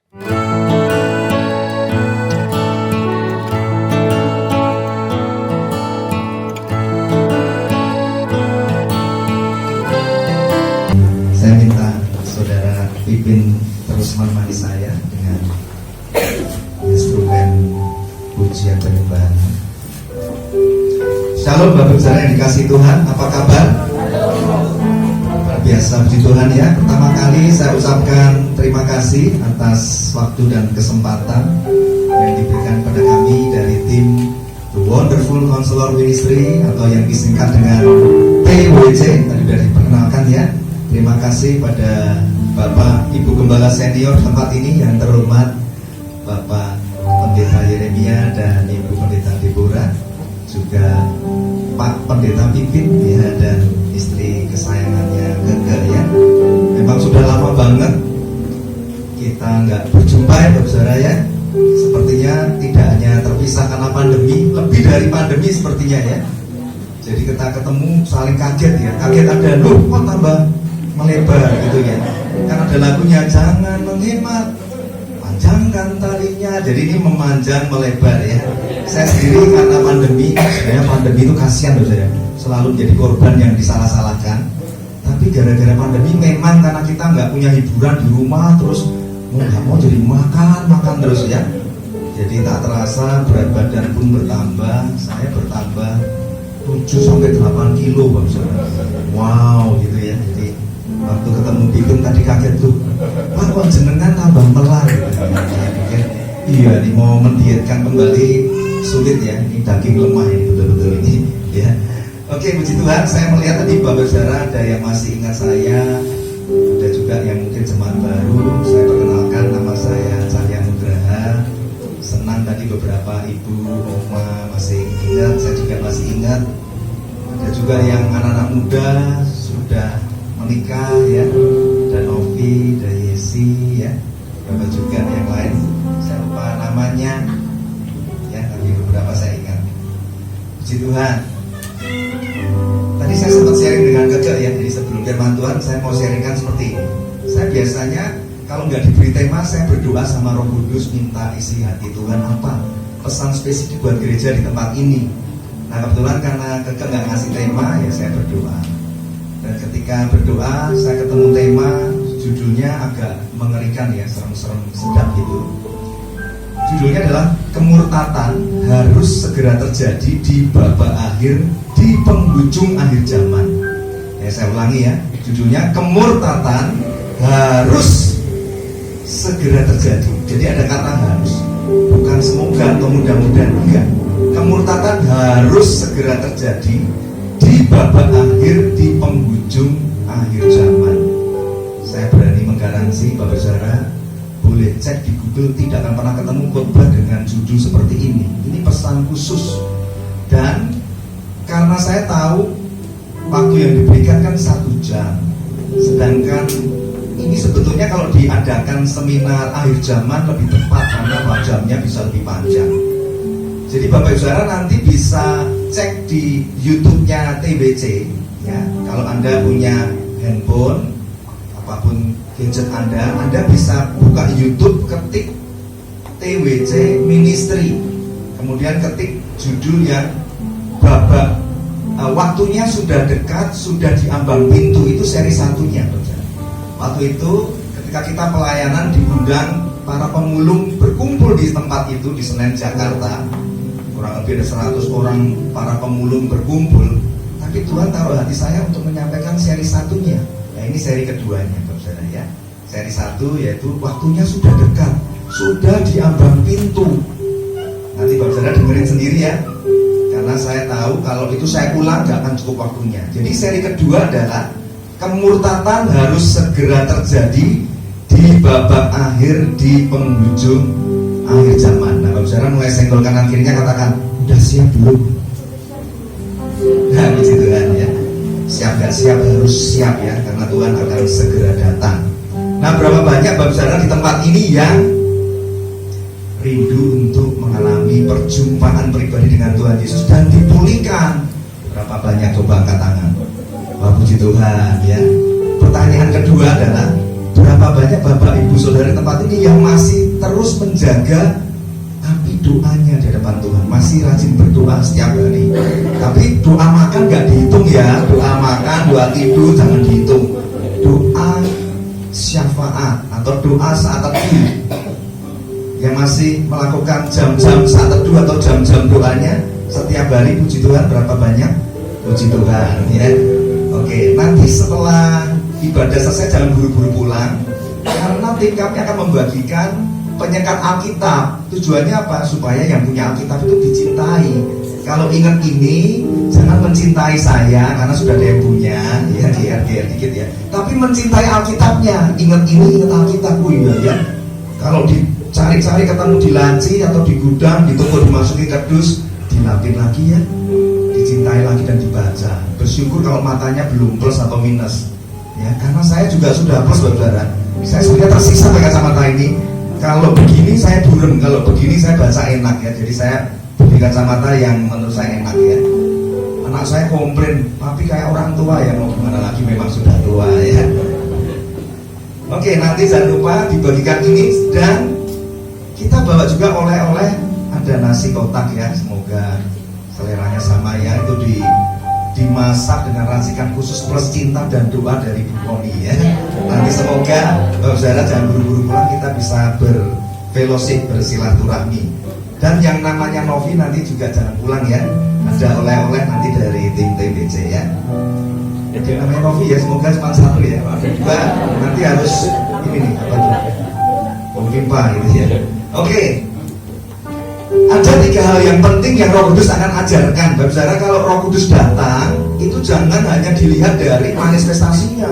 Saya minta saudara pimpin terus menemani saya dengan instrumen pujian penyembahan. Shalom Bapak Saudara yang dikasih Tuhan, apa kabar? Luar biasa, puji Tuhan ya. Pertama kali saya ucapkan terima kasih atas waktu dan kesempatan yang diberikan pada kami dari tim The Wonderful Counselor Ministry atau yang disingkat dengan TWC. Tadi sudah diperkenalkan ya. Terima kasih pada Bapak Ibu Gembala Senior tempat ini yang terhormat Bapak Pendeta Yeremia dan Ibu Pendeta Deborah, juga Pak Pendeta Pipin ya, dan istri kesayangannya Gege ya. Memang sudah lama banget kita nggak berjumpa ya Bapak Saudara ya. Sepertinya tidak hanya terpisah karena pandemi, lebih dari pandemi sepertinya ya. Jadi kita ketemu saling kaget ya, kaget ada loh kok tambah melebar gitu ya. Kan ada lagunya jangan menghemat, panjangkan talinya. Jadi ini memanjang melebar ya. Saya sendiri karena pandemi, sebenarnya pandemi itu kasihan loh saya, selalu menjadi korban yang disalah-salahkan. Tapi gara-gara pandemi memang karena kita nggak punya hiburan di rumah, terus mau nggak mau jadi makan terus ya. Jadi tak terasa berat badan pun bertambah, saya bertambah 7-8 kilo Bapak Saudara. Wow gitu ya. Jadi waktu ketemu Bikun tadi kaget tuh, Pak kok jenengan tambah melar gitu. Saya pikir iya nih mau mendietkan kembali sulit ya, ini daging lemah ini betul-betul ini ya. Oke, puji Tuhan, saya melihat tadi Bapak Saudara ada yang masih ingat saya, ada juga yang mungkin jemaat baru. Saya perkenalkan, nama saya Cahya Nugraha. Senang tadi beberapa ibu, oma masih ingat, saya juga masih ingat. Ada juga yang anak-anak muda sudah menikah ya, dan Novi, dan Yesi ya, beberapa juga yang lain saya lupa namanya ya, tapi beberapa saya ingat. Puji Tuhan. Tadi saya sempat sharing dengan Gege ya, jadi sebelum firman Tuhan saya mau sharingkan seperti ini. Saya biasanya kalau nggak diberi tema, saya berdoa sama Roh Kudus, minta isi hati Tuhan apa pesan spesifik buat gereja di tempat ini. Nah kebetulan karena Gege nggak ngasih tema ya, saya berdoa. Dan ketika berdoa, saya ketemu tema, judulnya agak mengerikan ya, serem-serem sedap gitu. Judulnya adalah kemurtatan harus segera terjadi di babak akhir, di penghujung akhir zaman. Ya saya ulangi ya, judulnya kemurtatan harus segera terjadi. Jadi ada kata harus, bukan semoga atau mudah-mudahan, enggak. Kemurtatan harus segera terjadi di babak akhir, di penghujung akhir zaman. Saya berani menggaransi Bapak Saudara, boleh cek di Google, tidak akan pernah ketemu khotbah dengan judul seperti ini. Ini pesan khusus. Dan karena saya tahu waktu yang diberikan kan 1 jam, sedangkan ini sebetulnya kalau diadakan seminar akhir zaman lebih tepat karena jamnya bisa lebih panjang. Jadi Bapak Ibu Saudara nanti bisa cek di YouTube-nya TWC ya. Kalau Anda punya handphone, apapun gadget Anda bisa buka YouTube, ketik TWC Ministry, kemudian ketik judul yang babak waktunya sudah dekat, sudah diambang pintu, itu seri 1-nya. Waktu itu ketika kita pelayanan diundang para pemulung berkumpul di tempat itu di Senen Jakarta, kurang lebih ada 100 orang para pemulung berkumpul. Tapi Tuhan taruh hati saya untuk menyampaikan seri 1-nya. Nah ini seri keduanya Bapak Saudara ya. Seri 1 yaitu waktunya sudah dekat, sudah diambang pintu. Nanti Bapak Saudara dengerin sendiri ya, karena saya tahu kalau itu saya ulang gak akan cukup waktunya. Jadi seri kedua adalah kemurtatan harus segera terjadi di babak akhir, di penghujung akhir zaman. Nah Bapak Saudara mulai senggol kanan kirinya, katakan udah siap belum? Nah puji Tuhan ya. Siap gak siap, harus siap ya, karena Tuhan akan segera datang. Nah berapa banyak Bapak Saudara di tempat ini yang rindu untuk mengalami perjumpaan pribadi dengan Tuhan Yesus dan dipulihkan? Berapa banyak? Coba angkat tangan. Wah puji Tuhan ya. Pertanyaan kedua adalah berapa banyak Bapak Ibu Saudara tempat ini yang masih terus menjaga api doanya di hadapan Tuhan, masih rajin berdoa setiap hari. Tapi doa makan gak dihitung ya, doa makan, doa tidur jangan dihitung. Doa syafaat atau doa saat teduh, yang masih melakukan jam-jam saat teduh atau jam-jam doanya setiap hari, puji Tuhan berapa banyak? Puji Tuhan ya. Oke, nanti setelah ibadah selesai jangan buru-buru pulang, karena tim kami akan membagikan penyekat Alkitab. Tujuannya apa? Supaya yang punya Alkitab itu dicintai. Kalau ingat ini, jangan mencintai saya karena sudah ada yang punya, ya GR dikit ya. Tapi mencintai Alkitabnya. Ingat ini, ingat Alkitabku ya. Kalau dicari-cari ketemu di laci atau di gudang, di toko dimasuki kardus, dilapin lagi ya, dicintai lagi dan dibaca. Bersyukur kalau matanya belum plus atau minus. Ya, karena saya juga sudah plus, saudara. Saya sudah tersisa pakai kacamata ini. Kalau begini saya burem, kalau begini saya baca enak ya. Jadi saya beli kacamata yang menurut saya enak ya. Anak saya komplain, tapi kayak orang tua ya, mau gimana lagi, memang sudah tua ya. Oke, nanti jangan lupa dibagikan ini, dan kita bawa juga oleh-oleh, ada nasi kotak ya. Semoga seleranya sama ya. Itu dimasak dengan racikan khusus plus cinta dan doa dari Bu Koni ya. Nanti semoga Bapak Saudara jangan buru-buru pulang, kita bisa berfellowship, bersilaturahmi. Dan yang namanya Novi nanti juga jangan pulang ya. Ada oleh-oleh nanti dari tim TBC ya. Jadi namanya Novi ya, semoga cuma satu ya. Ada dua nanti harus ini nih apa tuh? Pemimpa gitu ya. Oke. Ada 3 hal yang penting yang Roh Kudus akan ajarkan. Bapak Saudara, kalau Roh Kudus datang, itu jangan hanya dilihat dari manifestasinya.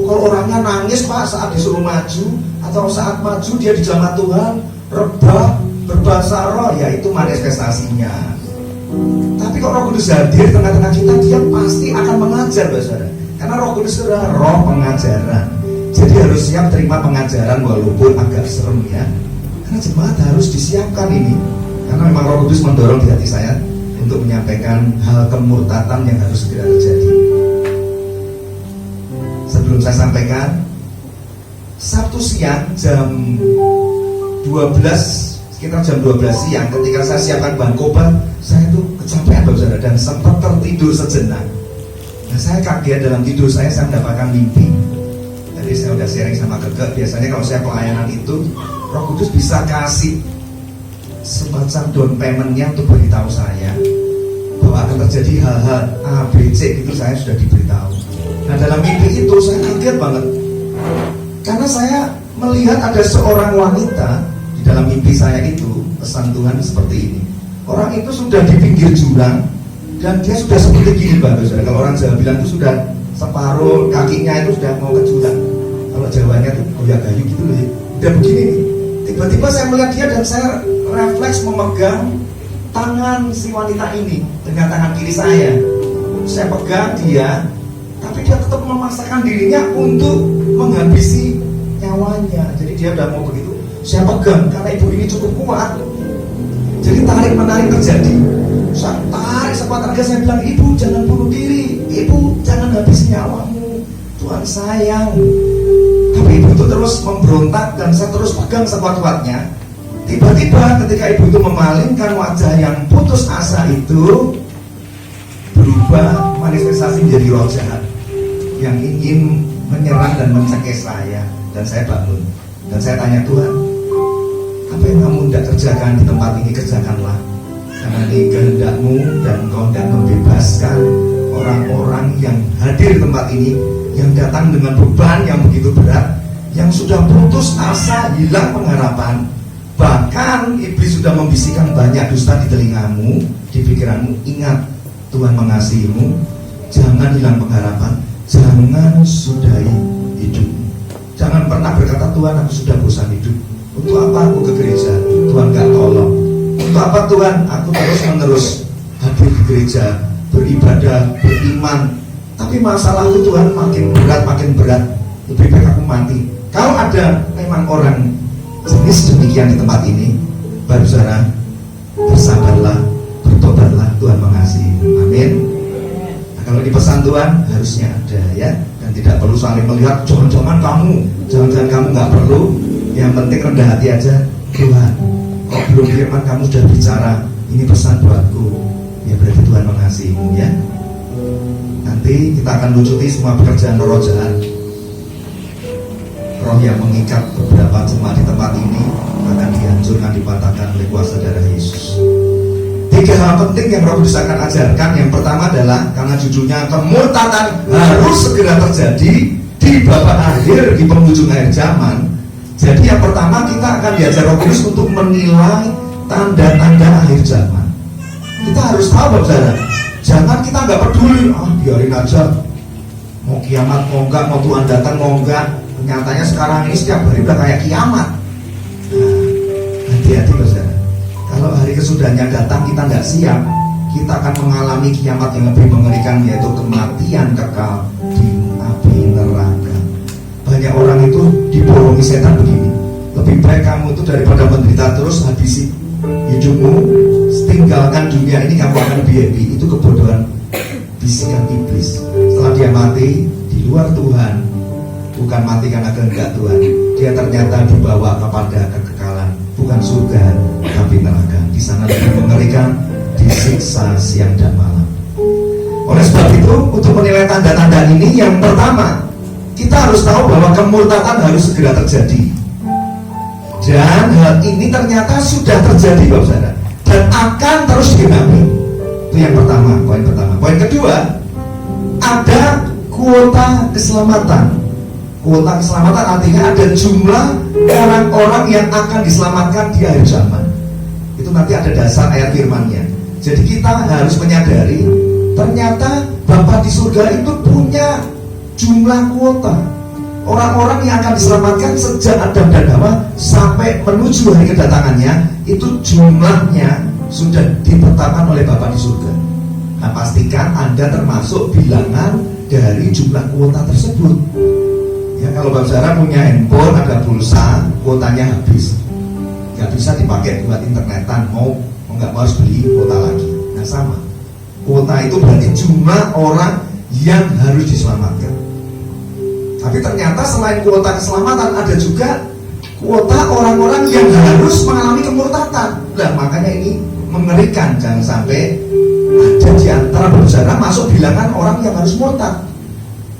Kalau orangnya nangis Pak saat disuruh maju, atau saat maju dia dijamah Tuhan, rebah, berbahasa roh, ya itu manifestasinya. Tapi kalau Roh Kudus hadir tengah-tengah kita, dia pasti akan mengajar, Bapak Saudara. Karena Roh Kudus adalah roh pengajaran. Jadi harus siap terima pengajaran walaupun agak serem ya. Karena jemaat harus disiapkan ini. Karena memang Roh Kudus mendorong di hati saya untuk menyampaikan hal kemurtatan yang harus segera terjadi. Sebelum saya sampaikan, Sabtu siang jam 12, sekitar jam 12 siang, ketika saya siapkan bahan khotbah, saya itu kecapean Bapak Saudara dan sempat tertidur sejenak. Nah, saya kaget, dalam tidur saya mendapatkan mimpi. Jadi saya udah sharing sama Keke, biasanya kalau saya pelayanan itu Roh Kudus bisa kasih semacam down payment-nya untuk beritahu saya bahwa akan terjadi hal-hal A, B, C, itu saya sudah diberitahu. Nah, dalam mimpi itu saya kaget banget, karena saya melihat ada seorang wanita di dalam mimpi saya itu. Pesan Tuhan seperti ini, orang itu sudah di pinggir jurang dan dia sudah seperti gini Bapak Saudara. Kalau orang Jawa bilang itu sudah separuh kakinya itu sudah mau ke jurang. Kalau Jawanya tuh goyah gayu gitu loh ya. Udah begini nih. Tiba-tiba saya melihat dia dan saya refleks memegang tangan si wanita ini dengan tangan kiri saya. Saya pegang dia, tapi dia tetap memaksakan dirinya untuk menghabisi nyawanya. Jadi dia udah mau begitu, saya pegang karena ibu ini cukup kuat. Jadi tarik-menarik terjadi. Saya tarik sekuat tenaga, saya bilang, ibu jangan bunuh diri, ibu jangan habisi nyawamu, Tuhan sayang. Tapi ibu itu terus memberontak dan saya terus pegang sekuat-kuatnya. Tiba-tiba ketika ibu itu memalingkan wajah yang putus asa itu, berubah manifestasi menjadi roh jahat yang ingin menyerang dan mencekik saya. Dan saya bangun dan saya tanya, Tuhan, apa yang kamu tidak kerjakan di tempat ini, kerjakanlah. Karena ini kehendak-Mu dan Engkau hendak membebaskan orang-orang yang hadir di tempat ini, yang datang dengan beban yang begitu berat, yang sudah putus asa, hilang pengharapan. Bahkan iblis sudah membisikkan banyak dusta di telingamu, di pikiranmu. Ingat, Tuhan mengasihimu, jangan hilang pengharapan, jangan sudahi hidupmu. Jangan pernah berkata, Tuhan aku sudah bosan hidup, untuk apa aku ke gereja, Tuhan gak tolong. Untuk apa Tuhan aku terus-menerus hadir di gereja, beribadah, beriman, tapi masalahku Tuhan makin berat, lebih baik aku mati. Kalau ada memang orang jenis demikian di tempat ini, Bapak Saudara, bersabarlah, bertobatlah, Tuhan mengasihi. Amin. Nah, kalau di pesan Tuhan harusnya ada ya, dan tidak perlu saling melihat, jangan-jangan kamu Jangan-jangan kamu nggak perlu, yang penting rendah hati aja. Tuhan, kok belum firman kamu sudah bicara, ini pesan buatku. Ya berarti Tuhan mengasihimu ya. Nanti kita akan lucuti semua pekerjaan roh jahat, roh yang mengikat beberapa jemaat di tempat ini akan dihancurkan, dipatahkan oleh kuasa darah Yesus. 3 hal penting yang Roh Kudus akan ajarkan. Yang pertama adalah, karena judulnya kemurtatan harus segera terjadi di babak akhir, di penghujung akhir zaman. Jadi yang pertama kita akan diajar Roh Kudus untuk menilai tanda-tanda akhir zaman. Kita harus tahu saudara, jangan kita nggak peduli, biarin aja, mau kiamat mau enggak, mau Tuhan datang mau enggak. Nyatanya sekarang ini setiap hari udah kayak kiamat. Nah, hati-hati saudara. Kalau hari kesudahannya datang kita nggak siap, kita akan mengalami kiamat yang lebih mengerikan, yaitu kematian kekal di api neraka. Banyak orang itu dibohongi setan begini, lebih baik kamu itu daripada menderita terus habisi hidupmu, tinggalkan dunia ini, kamu akan lebih happy. Itu kebodohan bisikan iblis. Setelah dia mati di luar Tuhan, bukan mati karena kehendak Tuhan, dia ternyata dibawa kepada kekekalan, bukan surga tapi neraka. Di sana lebih mengerikan, disiksa siang dan malam. Oleh sebab itu, untuk menilai tanda-tanda ini, yang pertama kita harus tahu bahwa kemurtatan harus segera terjadi. Dan hal ini ternyata sudah terjadi Bapak Saudara, dan akan terus digenapi. Itu yang pertama, poin pertama. Poin kedua, ada kuota keselamatan. Kuota keselamatan artinya ada jumlah orang-orang yang akan diselamatkan di akhir zaman. Itu nanti ada dasar ayat firman-Nya. Jadi kita harus menyadari, ternyata Bapa di surga itu punya jumlah kuota orang-orang yang akan diselamatkan sejak Adam dan Hawa sampai menuju hari kedatangannya. Itu jumlahnya sudah ditetapkan oleh Bapa di surga. Nah, pastikan Anda termasuk bilangan dari jumlah kuota tersebut. Ya, kalau Bapak Saudara punya handphone, ada pulsa, kuotanya habis, nggak bisa dipakai buat internetan, mau nggak mau harus beli kuota lagi. Nah sama, kuota itu berarti jumlah orang yang harus diselamatkan. Tapi ternyata selain kuota keselamatan, ada juga kuota orang-orang yang harus mengalami kemurtatan. Nah makanya ini mengerikan, jangan sampai ada di antara Bapak Saudara masuk bilangan orang yang harus murtad.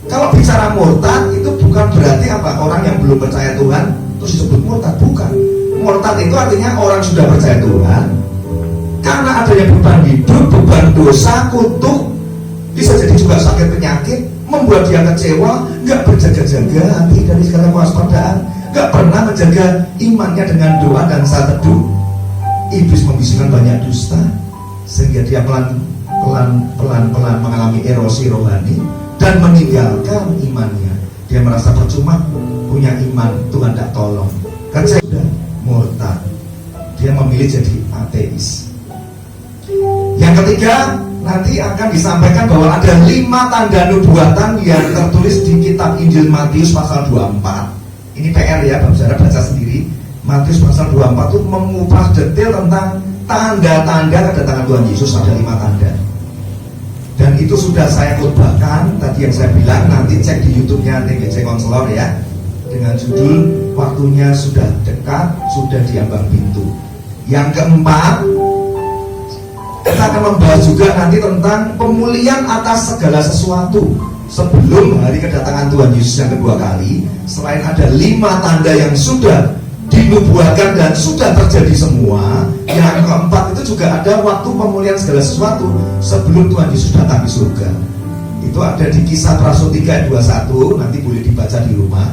Kalau bicara murtad itu bukan berarti apa, orang yang belum percaya Tuhan terus disebut murtad, bukan. Murtad itu artinya orang sudah percaya Tuhan, karena adanya beban hidup, beban dosa, kutuk, bisa jadi juga sakit penyakit, membuat dia kecewa, nggak berjaga-jaga hati dari segala kewaspadaan, nggak pernah menjaga imannya dengan doa dan saat teduh. Iblis membisikkan banyak dusta sehingga dia pelan-pelan mengalami erosi rohani dan meninggalkan imannya. Dia merasa percuma punya iman, Tuhan tidak tolong, kan saya sudah murtad. Dia memilih jadi ateis. Yang ketiga, nanti akan disampaikan bahwa ada 5 tanda nubuatan yang tertulis di kitab Injil Matius pasal 24. Ini PR ya, Bapak Saudara baca sendiri. Matius pasal 24 itu mengupas detail tentang tanda-tanda kedatangan Tuhan Yesus. Ada 5 tanda. Dan itu sudah saya khotbahkan tadi yang saya bilang, nanti cek di YouTube-nya TGC Konselor ya, dengan judul waktunya sudah dekat, sudah di ambang pintu. Yang keempat, kita akan membahas juga nanti tentang pemulihan atas segala sesuatu sebelum hari kedatangan Tuhan Yesus yang kedua kali. Selain ada 5 tanda yang sudah dinubuatkan dan sudah terjadi semua, yang keempat itu juga ada waktu pemulihan segala sesuatu sebelum Tuhan Yesus datang di surga. Itu ada di Kisah Rasul 3 ayat 21, nanti boleh dibaca di rumah.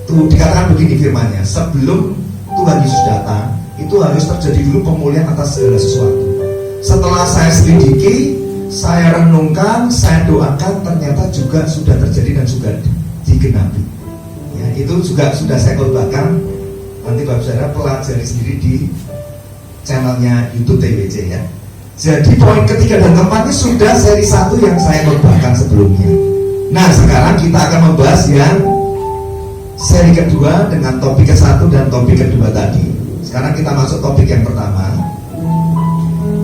Tuh dikatakan begini firman-Nya, sebelum Tuhan Yesus datang itu harus terjadi dulu pemulihan atas segala sesuatu. Setelah saya selidiki, saya renungkan, saya doakan, ternyata juga sudah terjadi dan juga digenapi. Ya, itu juga sudah saya khotbahkan. Nanti Bapak Saudara pelajari sendiri di channelnya YouTube TWC ya. Jadi poin ketiga dan keempatnya sudah seri 1 yang saya khotbahkan sebelumnya. Nah sekarang kita akan membahas yang seri kedua dengan topik ke-1 dan topik kedua tadi. Sekarang kita masuk topik yang pertama,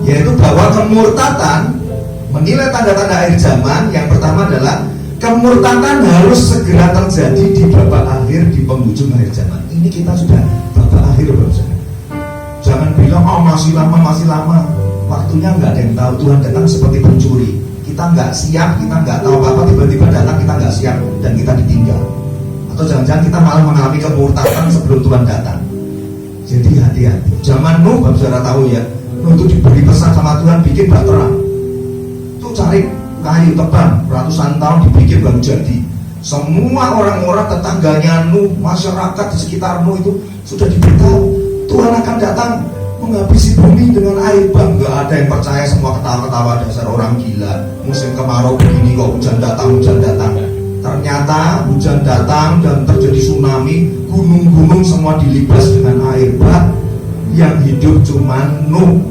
yaitu bahwa kemurtatan, menilai tanda-tanda akhir zaman. Yang pertama adalah Kemurtadan harus segera terjadi di babak akhir, di penghujung akhir zaman. Ini kita sudah babak akhir, Bapak. Jangan bilang, oh masih lama. Waktunya nggak ada yang tahu. Tuhan datang seperti pencuri. Kita nggak siap, kita nggak tahu apa-apa, tiba-tiba datang, kita nggak siap dan kita ditinggal. Atau jangan-jangan kita malah mengalami kemurtadan sebelum Tuhan datang. Jadi hati-hati. Zaman Nuh, Bapak saudara tahu ya, Nuh itu diberi pesan sama Tuhan bikin bahtera. Tuh cari kayu tebang, ratusan tahun dibikin baru jadi. Semua orang-orang tetangganya Nuh, masyarakat di sekitar Nuh itu sudah diberitahu Tuhan akan datang menghabisi bumi dengan air bah. Gak ada yang percaya, semua ketawa-ketawa, dasar orang gila. Musim kemarau begini kok hujan datang. Ternyata hujan datang dan terjadi tsunami, gunung-gunung semua dilibas dengan air bah. Yang hidup cuma Nuh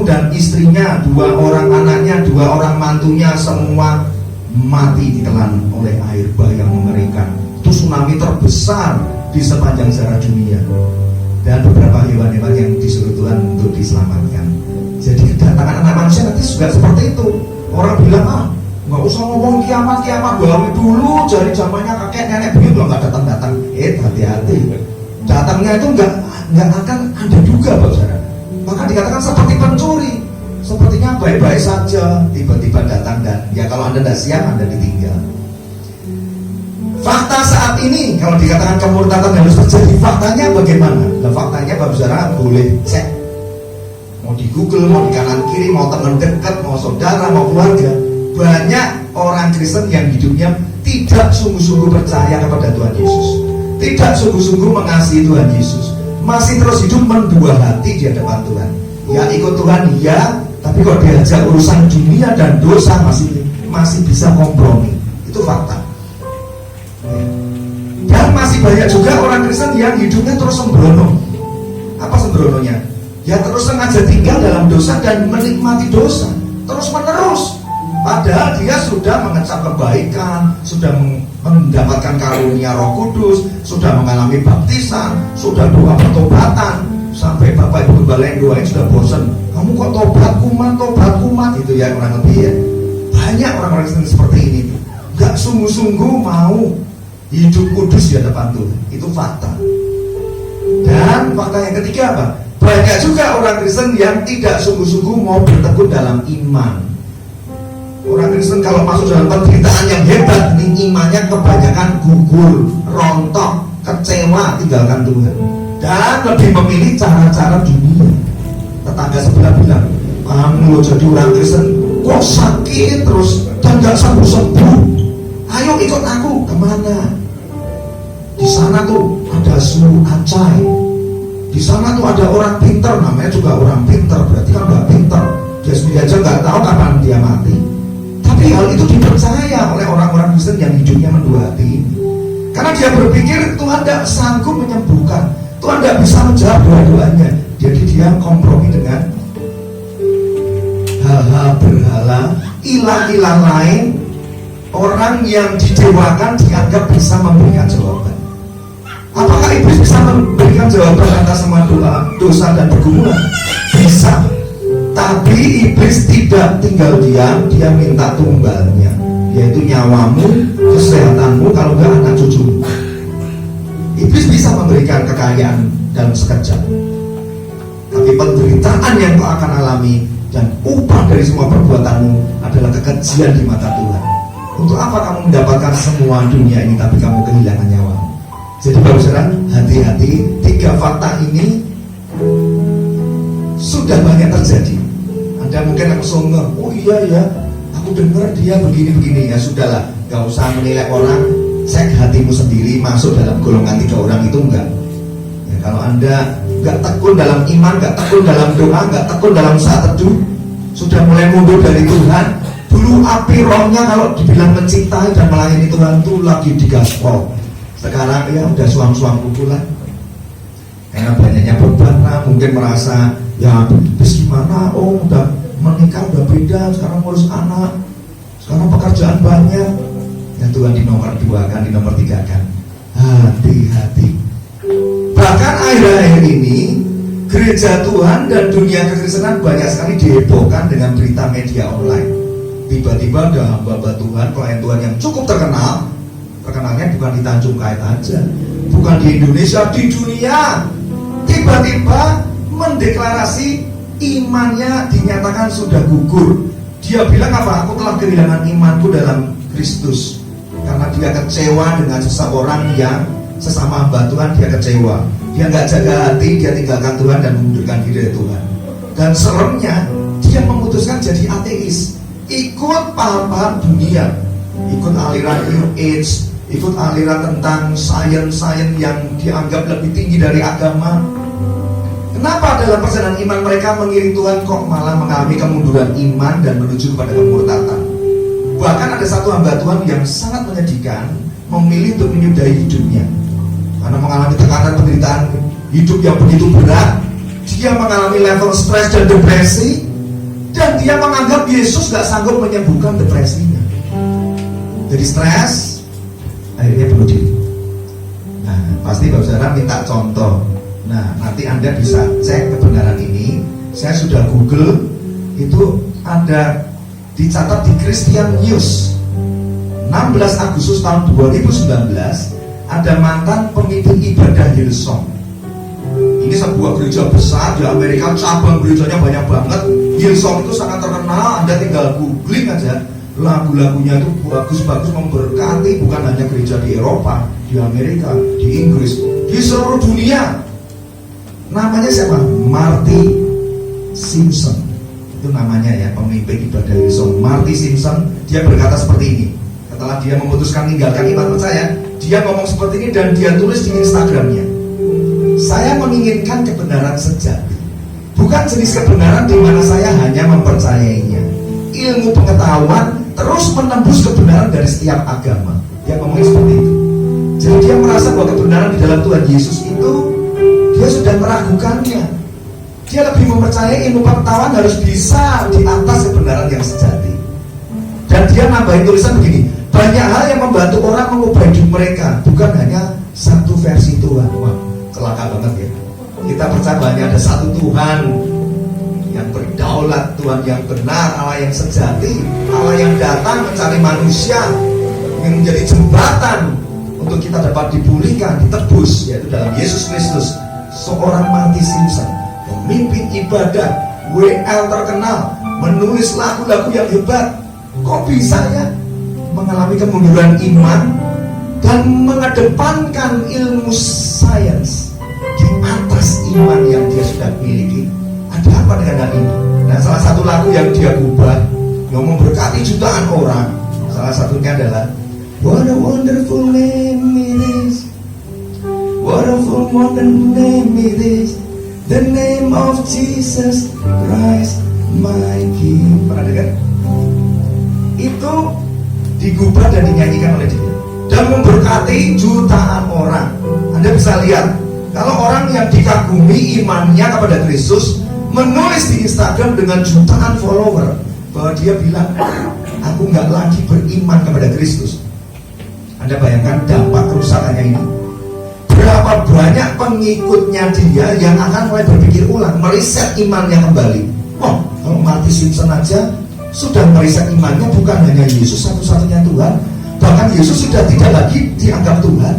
dan istrinya, 2 orang anaknya, 2 orang mantunya, semua mati ditelan oleh air bah yang mengerikan. Itu tsunami terbesar di sepanjang sejarah dunia. Dan beberapa hewan-hewan yang disuruh Tuhan untuk diselamatkan. Jadi kedatangan anak manusia nanti juga seperti itu. Orang bilang, nggak usah ngomong kiamat dulu, dari zamannya kakek nenek buyut belum nggak datang. Hati-hati. Datangnya itu nggak akan ada juga, Bapak saudara. Maka dikatakan seperti pencuri. Sepertinya baik-baik saja, tiba-tiba datang dan ya kalau Anda tidak siap, Anda ditinggal. Fakta saat ini, kalau dikatakan kemurtadan harus terjadi, faktanya bagaimana? Nah, faktanya Bapak saudara boleh cek. Mau di Google, mau di kanan kiri, mau teman dekat, mau saudara, mau keluarga. Banyak orang Kristen yang hidupnya tidak sungguh-sungguh percaya kepada Tuhan Yesus, tidak sungguh-sungguh mengasihi Tuhan Yesus, masih terus hidup mendua hati di hadapan Tuhan. Ya ikut Tuhan ya, tapi kalau diajak urusan dunia dan dosa masih bisa kompromi. Itu fakta. Dan masih banyak juga orang Kristen yang hidupnya terus sembrono. Apa sembrononya? Ya terus sengaja tinggal dalam dosa dan menikmati dosa terus menerus. Padahal dia sudah mengecap kebaikan, sudah mendapatkan karunia Roh Kudus, sudah mengalami baptisan, sudah doa pertobatan. Sampai Bapak Ibu Gembala yang doain sudah bosan. Kamu kok tobat kumat gitu ya, kurang lebih ya. Banyak orang-orang Kristen seperti ini, gak sungguh-sungguh mau hidup kudus di hadapan Tuhan. Itu fakta. Dan fakta yang ketiga apa? Banyak juga orang Kristen yang tidak sungguh-sungguh mau bertekun dalam iman. Orang Kristen kalau masuk dalam penderitaan yang hebat, ini imannya kebanyakan gugur, rontok, kecewa, tinggalkan Tuhan. Dan lebih memilih cara-cara dunia. Tetangga sebelah bilang, kamu jadi orang Kristen kok sakit terus dan gak sembuh-sembuh. Ayo ikut aku. Kemana? Di sana tuh ada Su Acai. Di sana tuh ada orang pinter, namanya juga orang pinter, berarti kan gak pinter. Dia sendiri aja gak tahu kapan dia mati. Tapi hal itu dipercaya oleh orang-orang Kristen yang hidupnya mendua hati ini. Karena dia berpikir Tuhan tidak sanggup menyembuhkan, Tuhan tidak bisa menjawab doa-doanya. Jadi dia kompromi dengan hal-hal berhala, ilah-ilah lain. Orang yang didewakan dianggap bisa memberikan jawaban. Apakah iblis bisa memberikan jawaban atas semua dosa dan pergumulan? Bisa. Tapi iblis tidak tinggal diam, dia minta tumbalnya, yaitu nyawamu, kesehatanmu, kalau enggak anak cucumu. Iblis bisa memberikan kekayaan dalam sekejap, tapi penderitaan yang kau akan alami dan upah dari semua perbuatanmu adalah kekejian di mata Tuhan. Untuk apa kamu mendapatkan semua dunia ini tapi kamu kehilangan nyawamu? Jadi Bapak saudara, hati-hati. 3 fakta ini sudah banyak terjadi. Anda mungkin langsung oh iya ya, aku dengar dia begini-begini. Ya sudahlah, gak usah menilai orang. Cek hatimu sendiri, masuk dalam golongan 3 orang itu enggak ya. Kalau Anda gak tekun dalam iman, gak tekun dalam doa, gak tekun dalam saat teduh, sudah mulai mundur dari Tuhan. Dulu api rohnya kalau dibilang mencintai dan melayani Tuhan itu lagi digaspol. Sekarang ya udah suam-suam pukulan. Karena banyaknya beban, mungkin merasa ya habis gimana, oh udah menikah udah beda, sekarang ngurus anak, sekarang pekerjaan banyak. Ya Tuhan di nomor 2 kan, di nomor 3 kan. Hati-hati. Bahkan akhir-akhir ini gereja Tuhan dan dunia kekristenan banyak sekali dihebohkan dengan berita media online. Tiba-tiba ada hamba Tuhan, pelayan Tuhan yang cukup terkenal. Terkenalnya bukan di Tanjung Kait aja, bukan di Indonesia, di dunia. Tiba-tiba mendeklarasi imannya dinyatakan sudah gugur. Dia bilang apa? Aku telah kehilangan imanku dalam Kristus. Karena dia kecewa dengan seseorang yang sesama hamba Tuhan, dia kecewa. Dia nggak jaga hati, dia tinggalkan Tuhan dan mengundurkan diri dari Tuhan. Dan seremnya, dia memutuskan jadi ateis, ikut paham-paham dunia, ikut aliran New Age, ikut aliran tentang sains yang dianggap lebih tinggi dari agama. Kenapa dalam perjalanan iman mereka mengiring Tuhan kok malah mengalami kemunduran iman dan menuju kepada kemurtatan? Bahkan ada satu hamba Tuhan yang sangat menyedihkan, memilih untuk menyudahi hidupnya karena mengalami tekanan penderitaan hidup yang begitu berat. Dia mengalami level stres dan depresi, dan dia menganggap Yesus gak sanggup menyembuhkan depresinya. Jadi stres, akhirnya bunuh diri. Nah, pasti Bapak Saudara minta contoh. Nah, nanti Anda bisa cek kebenaran ini. Saya sudah Google, itu ada dicatat di Christian News 16 Agustus tahun 2019, ada mantan pemimpin ibadah Hillsong. Ini sebuah gereja besar di Amerika, cabang gerejanya banyak banget. Hillsong itu sangat terkenal, Anda tinggal googling aja. Lagu-lagunya itu bagus-bagus, memberkati bukan hanya gereja di Eropa, di Amerika, di Inggris, di seluruh dunia. Namanya siapa? Marty Simpson. Itu namanya ya, pemimpin ibadah Hillsong. Marty Simpson, dia berkata seperti ini. Setelah dia memutuskan meninggalkan iman percaya, dia ngomong seperti ini dan dia tulis di Instagramnya. Saya menginginkan kebenaran sejati, bukan jenis kebenaran di mana saya hanya mempercayainya. Ilmu pengetahuan terus menembus kebenaran dari setiap agama. Dia ngomongin seperti itu. Jadi dia merasa bahwa kebenaran di dalam Tuhan Yesus itu dia sudah meragukannya. Dia lebih mempercayai ilmu pengetahuan harus bisa di atas kebenaran yang sejati. Dan dia nambahin tulisan begini, banyak hal yang membantu orang mengubah hidup mereka, bukan hanya satu versi Tuhan. Wah, celaka banget ya. Kita percaya bahwa ada satu Tuhan yang berdaulat, Tuhan yang benar, Allah yang sejati, Allah yang datang mencari manusia, yang menjadi jembatan untuk kita dapat dipulihkan, ditebus, yaitu dalam Yesus Kristus. Seorang Marty Simpson, pemimpin ibadah WL terkenal, menulis lagu-lagu yang hebat, kok bisa ya mengalami kemunduran iman dan mengedepankan ilmu sains di atas iman yang dia sudah miliki? Ada apa dengan hal ini? Nah, salah satu lagu yang dia ubah yang memberkati jutaan orang, salah satunya adalah What a wonderful name it is, what a wonderful name it is, the name of Jesus Christ my King. Pernah dengar? Itu digubah dan dinyanyikan oleh dia dan memberkati jutaan orang. Anda bisa lihat, kalau orang yang dikagumi imannya kepada Kristus menulis di Instagram dengan jutaan follower bahwa dia bilang, aku nggak lagi beriman kepada Kristus. Anda bayangkan dampak kerusakannya ini. Berapa banyak pengikutnya dia yang akan mulai berpikir ulang, meriset imannya kembali. Oh, kalau Marty Simpson aja sudah meriset imannya, bukan hanya Yesus satu-satunya Tuhan, bahkan Yesus sudah tidak lagi dianggap Tuhan.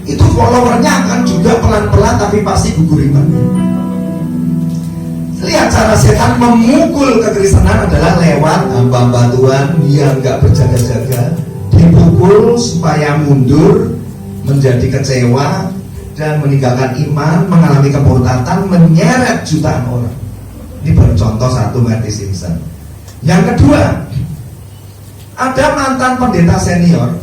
Itu followernya akan juga pelan-pelan tapi pasti gugur imannya. Lihat cara setan memukul kekristenan adalah lewat hamba-hamba Tuhan yang nggak berjaga-jaga, dipukul supaya mundur, menjadi kecewa dan meninggalkan iman, mengalami kemurtatan, menyeret jutaan orang. Ini baru contoh satu, Marty Simpson. Yang kedua, ada mantan pendeta senior,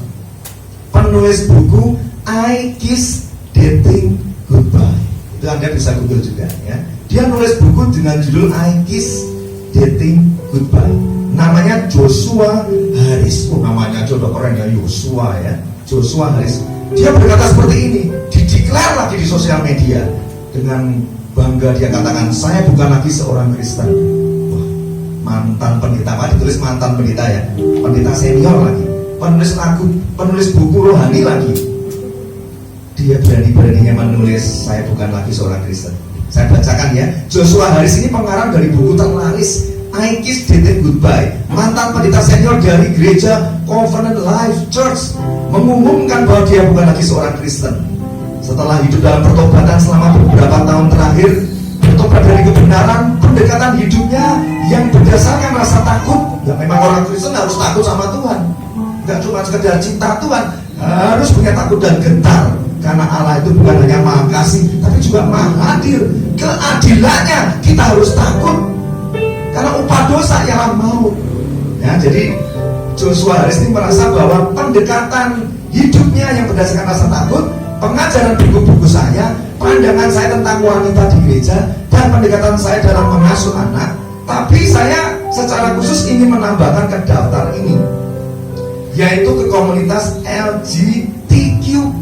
penulis buku I Kiss Dating Goodbye. Itu Anda bisa Google juga ya. Dia nulis buku dengan judul I Kiss Dating Goodbye. Namanya Joshua Harris. Oh, namanya jodoh keren ya, Joshua ya. Joshua Harris. Dia berkata seperti ini, dideklar lagi di sosial media. Dengan bangga dia katakan, saya bukan lagi seorang Kristen. Wah, mantan pendeta, apa ditulis mantan pendeta ya, pendeta senior lagi, penulis lagu, penulis buku rohani lagi. Dia berani-beraninya menulis, saya bukan lagi seorang Kristen. Saya bacakan ya, Joshua Harris ini pengarang dari buku terlaris Aikis DT Goodbye, mantan pendeta senior dari gereja Covenant Life Church, mengumumkan bahwa dia bukan lagi seorang Kristen. Setelah hidup dalam pertobatan selama beberapa tahun terakhir, bertobat dari kebenaran, pendekatan hidupnya yang berdasarkan rasa takut. Ya memang orang Kristen harus takut sama Tuhan, nggak cuma sekedar cinta Tuhan, harus punya takut dan gentar. Karena Allah itu bukan hanya maha kasih, tapi juga maha adil. Keadilannya kita harus takut, karena upah dosa ialah maut. Ya, jadi Joshua Harris ini merasa bahwa pendekatan hidupnya yang berdasarkan rasa takut, pengajaran buku-buku saya, pandangan saya tentang wanita di gereja, dan pendekatan saya dalam mengasuh anak. Tapi saya secara khusus ingin menambahkan ke daftar ini, yaitu ke komunitas LGBTQ+.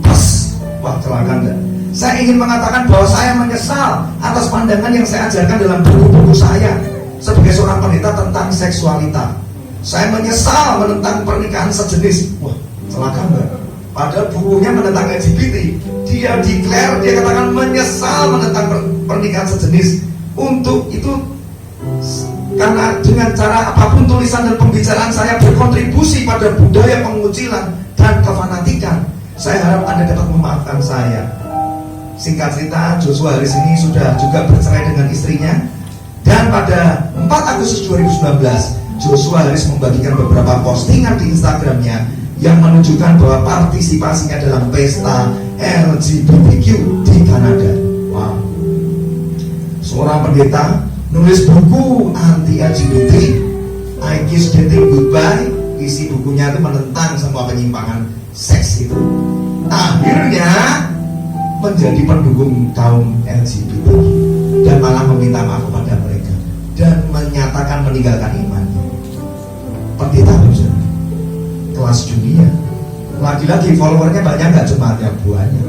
Wah, celaka enggak? Saya ingin mengatakan bahwa saya menyesal atas pandangan yang saya ajarkan dalam buku-buku saya sebagai seorang pendeta tentang seksualita. Saya menyesal menentang pernikahan sejenis. Wah, celaka enggak? Padahal bukunya menentang LGBT. Dia declare, dia katakan menyesal menentang pernikahan sejenis. Untuk itu, karena dengan cara apapun tulisan dan pembicaraan saya berkontribusi pada budaya pengucilan dan kefanatikan, saya harap Anda dapat memaafkan saya. Singkat cerita, Joshua Harris ini sudah juga bercerai dengan istrinya. Dan pada 4 Agustus 2019, Joshua Harris membagikan beberapa postingan di Instagramnya yang menunjukkan bahwa partisipasinya dalam pesta LGBTQ di Kanada. Wow. Seorang pendeta nulis buku anti LGBT, Aikis DT Goodbye. Isi bukunya itu menentang semua penyimpangan seks itu. Akhirnya menjadi pendukung kaum LGBT dan malah meminta maaf kepada mereka dan menyatakan meninggalkan imannya. Pendeta bisa kelas dunia, lagi-lagi followernya banyak, nggak jemaat yang buahnya.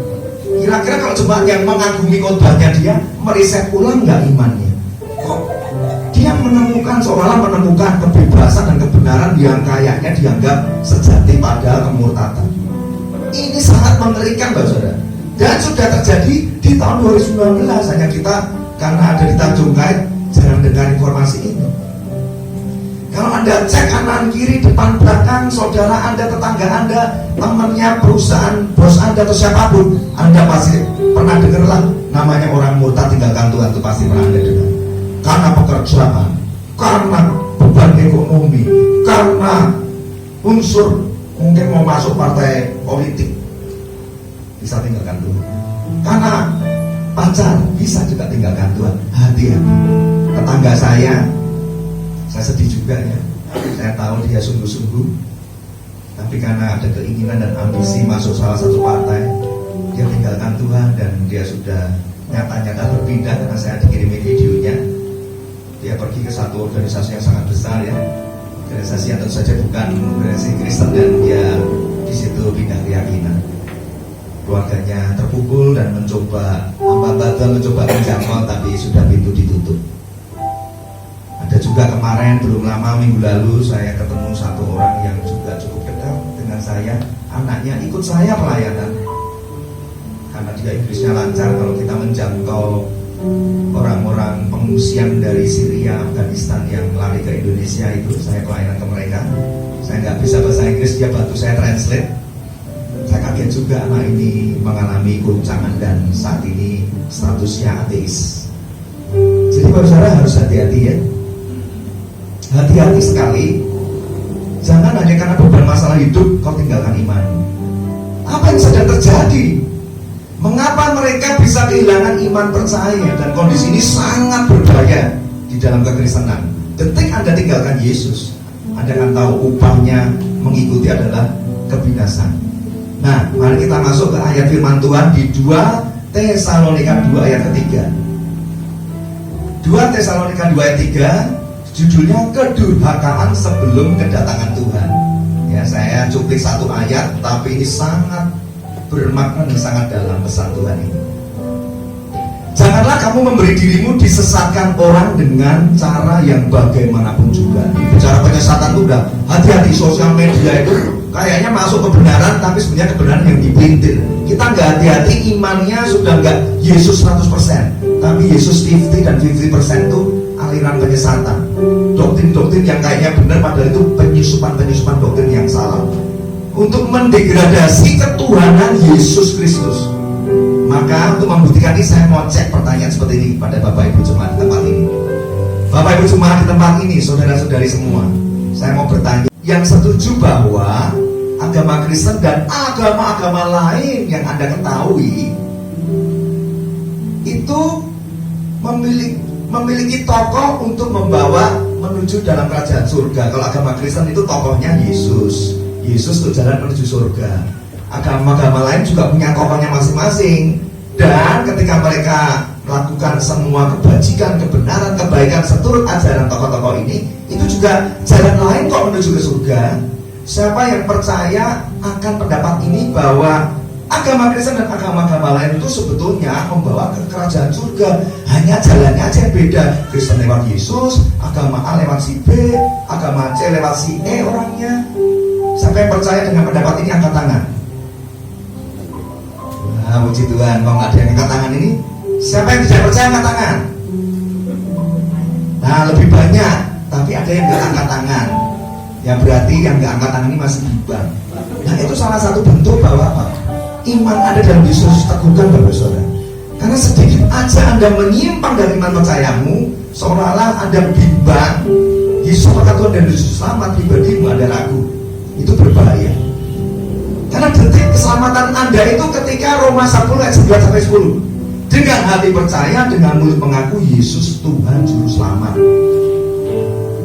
Kira-kira kalau jemaat yang mengagumi khotbahnya dia meriset ulang nggak imannya? Kok dia menemukan, seolah menemukan kebebasan dan kebenaran yang kayaknya dianggap sejati pada kemurtatan. Ini sangat mengerikan, Bapak Saudara. Dan sudah terjadi di tahun 2019. Hanya kita karena ada di Tanjung Kait jarang dengar informasi ini. Kalau Anda cek kanan kiri depan belakang, saudara Anda, tetangga Anda, temannya, perusahaan, bos Anda atau siapapun, Anda pasti pernah dengarlah namanya orang murtad tinggalkan Tuhan. Itu pasti pernah Anda dengar. Karena pekerjaan, karena beban ekonomi, karena unsur mungkin mau masuk partai politik, bisa tinggalkan Tuhan. Karena pacar, bisa juga tinggalkan Tuhan. Hati-hati. Tetangga saya sedih juga ya. Saya tahu dia sungguh-sungguh, tapi karena ada keinginan dan ambisi masuk salah satu partai, dia tinggalkan Tuhan dan dia sudah nyata-nyata berpindah. Karena saya dikirimin videonya, dia pergi ke satu organisasi yang sangat besar ya, organisasi yang tentu saja bukan organisasi Kristen, dan dia di situ pindah keyakinan. Keluarganya terpukul dan mencoba menjangkau, tapi sudah pintu ditutup. Ada juga kemarin belum lama minggu lalu saya ketemu satu orang yang juga cukup dekat dengan saya, anaknya ikut saya pelayanan karena dia Inggrisnya lancar. Kalau kita menjangkau orang-orang pengungsian dari Syria, Afghanistan yang lari ke Indonesia, itu saya pelayanan ke mereka. Saya nggak bisa bahasa Inggris, dia bantu saya translate. Saya kaget juga anak ini mengalami goncangan dan saat ini statusnya ateis. Jadi Bapak Saudara harus hati-hati ya. Hati-hati sekali. Jangan hanya karena beban masalah hidup kau tinggalkan iman. Apa yang sedang terjadi? Mengapa mereka bisa kehilangan iman percaya? Dan kondisi ini sangat berbahaya di dalam kekristenan. Detik Anda tinggalkan Yesus, Anda akan tahu upahnya mengikuti adalah kebinasan. Nah, mari kita masuk ke ayat firman Tuhan di 2 Tesalonika 2 ayat ketiga. 2 Tesalonika 2 ayat 3, judulnya kedurhakaan sebelum kedatangan Tuhan. Ya, saya cuplik satu ayat, tapi ini sangat bermakna dan sangat dalam pesan Tuhan ini. Janganlah kamu memberi dirimu disesatkan orang dengan cara yang bagaimanapun juga. Bicara penyesatan itu udah hati-hati. Sosial media itu kayaknya masuk kebenaran, tapi sebenarnya kebenaran yang dipelintir. Kita nggak hati-hati, imannya sudah nggak Yesus 100%, tapi Yesus 50 dan 50% itu aliran penyesatan, doktrin-doktrin yang kayaknya benar padahal itu penyusupan doktrin yang salah untuk mendegradasi ketuhanan Yesus Kristus. Maka untuk membuktikan ini saya mau cek pertanyaan seperti ini pada Bapak Ibu Jemaat di tempat ini. Bapak Ibu Jemaat di tempat ini, saudara-saudari semua, saya mau bertanya, yang setuju bahwa agama Kristen dan agama-agama lain yang Anda ketahui itu memiliki tokoh untuk membawa menuju dalam kerajaan surga. Kalau agama Kristen itu tokohnya Yesus itu jalan menuju surga. Agama-agama lain juga punya tokohnya masing-masing, dan ketika mereka melakukan semua kebajikan, kebenaran, kebaikan seturut ajaran tokoh-tokoh ini, itu juga jalan lain kok menuju ke surga. Siapa yang percaya akan pendapat ini bahwa agama Kristen dan agama-agama lain itu sebetulnya membawa ke kerajaan surga, hanya jalannya aja yang beda. Kristen lewat Yesus, agama A lewat si B, agama C lewat si E orangnya. Siapa yang percaya dengan pendapat ini angkat tangan. Nah, puji Tuhan, kalau nggak ada yang angkat tangan ini, siapa yang tidak percaya angkat tangan? Nah, lebih banyak, tapi ada yang nggak angkat tangan. Ya berarti yang nggak angkat tangan ini masih bimbang. Nah, itu salah satu bentuk bahwa apa? Iman Anda dalam Yesus teguhkan, Bapak Saudara. Karena sedikit aja Anda menyimpang dari iman percayamu, seolah-olah Anda bimbang, Yesus apakah Tuhan dan Yesus selamat, pribadimu ada ragu. Itu berbahaya. Karena detik keselamatan Anda itu ketika Roma 10 ayat 11-10. Dengan hati percaya, dengan mulut mengaku Yesus Tuhan Juru Selamat.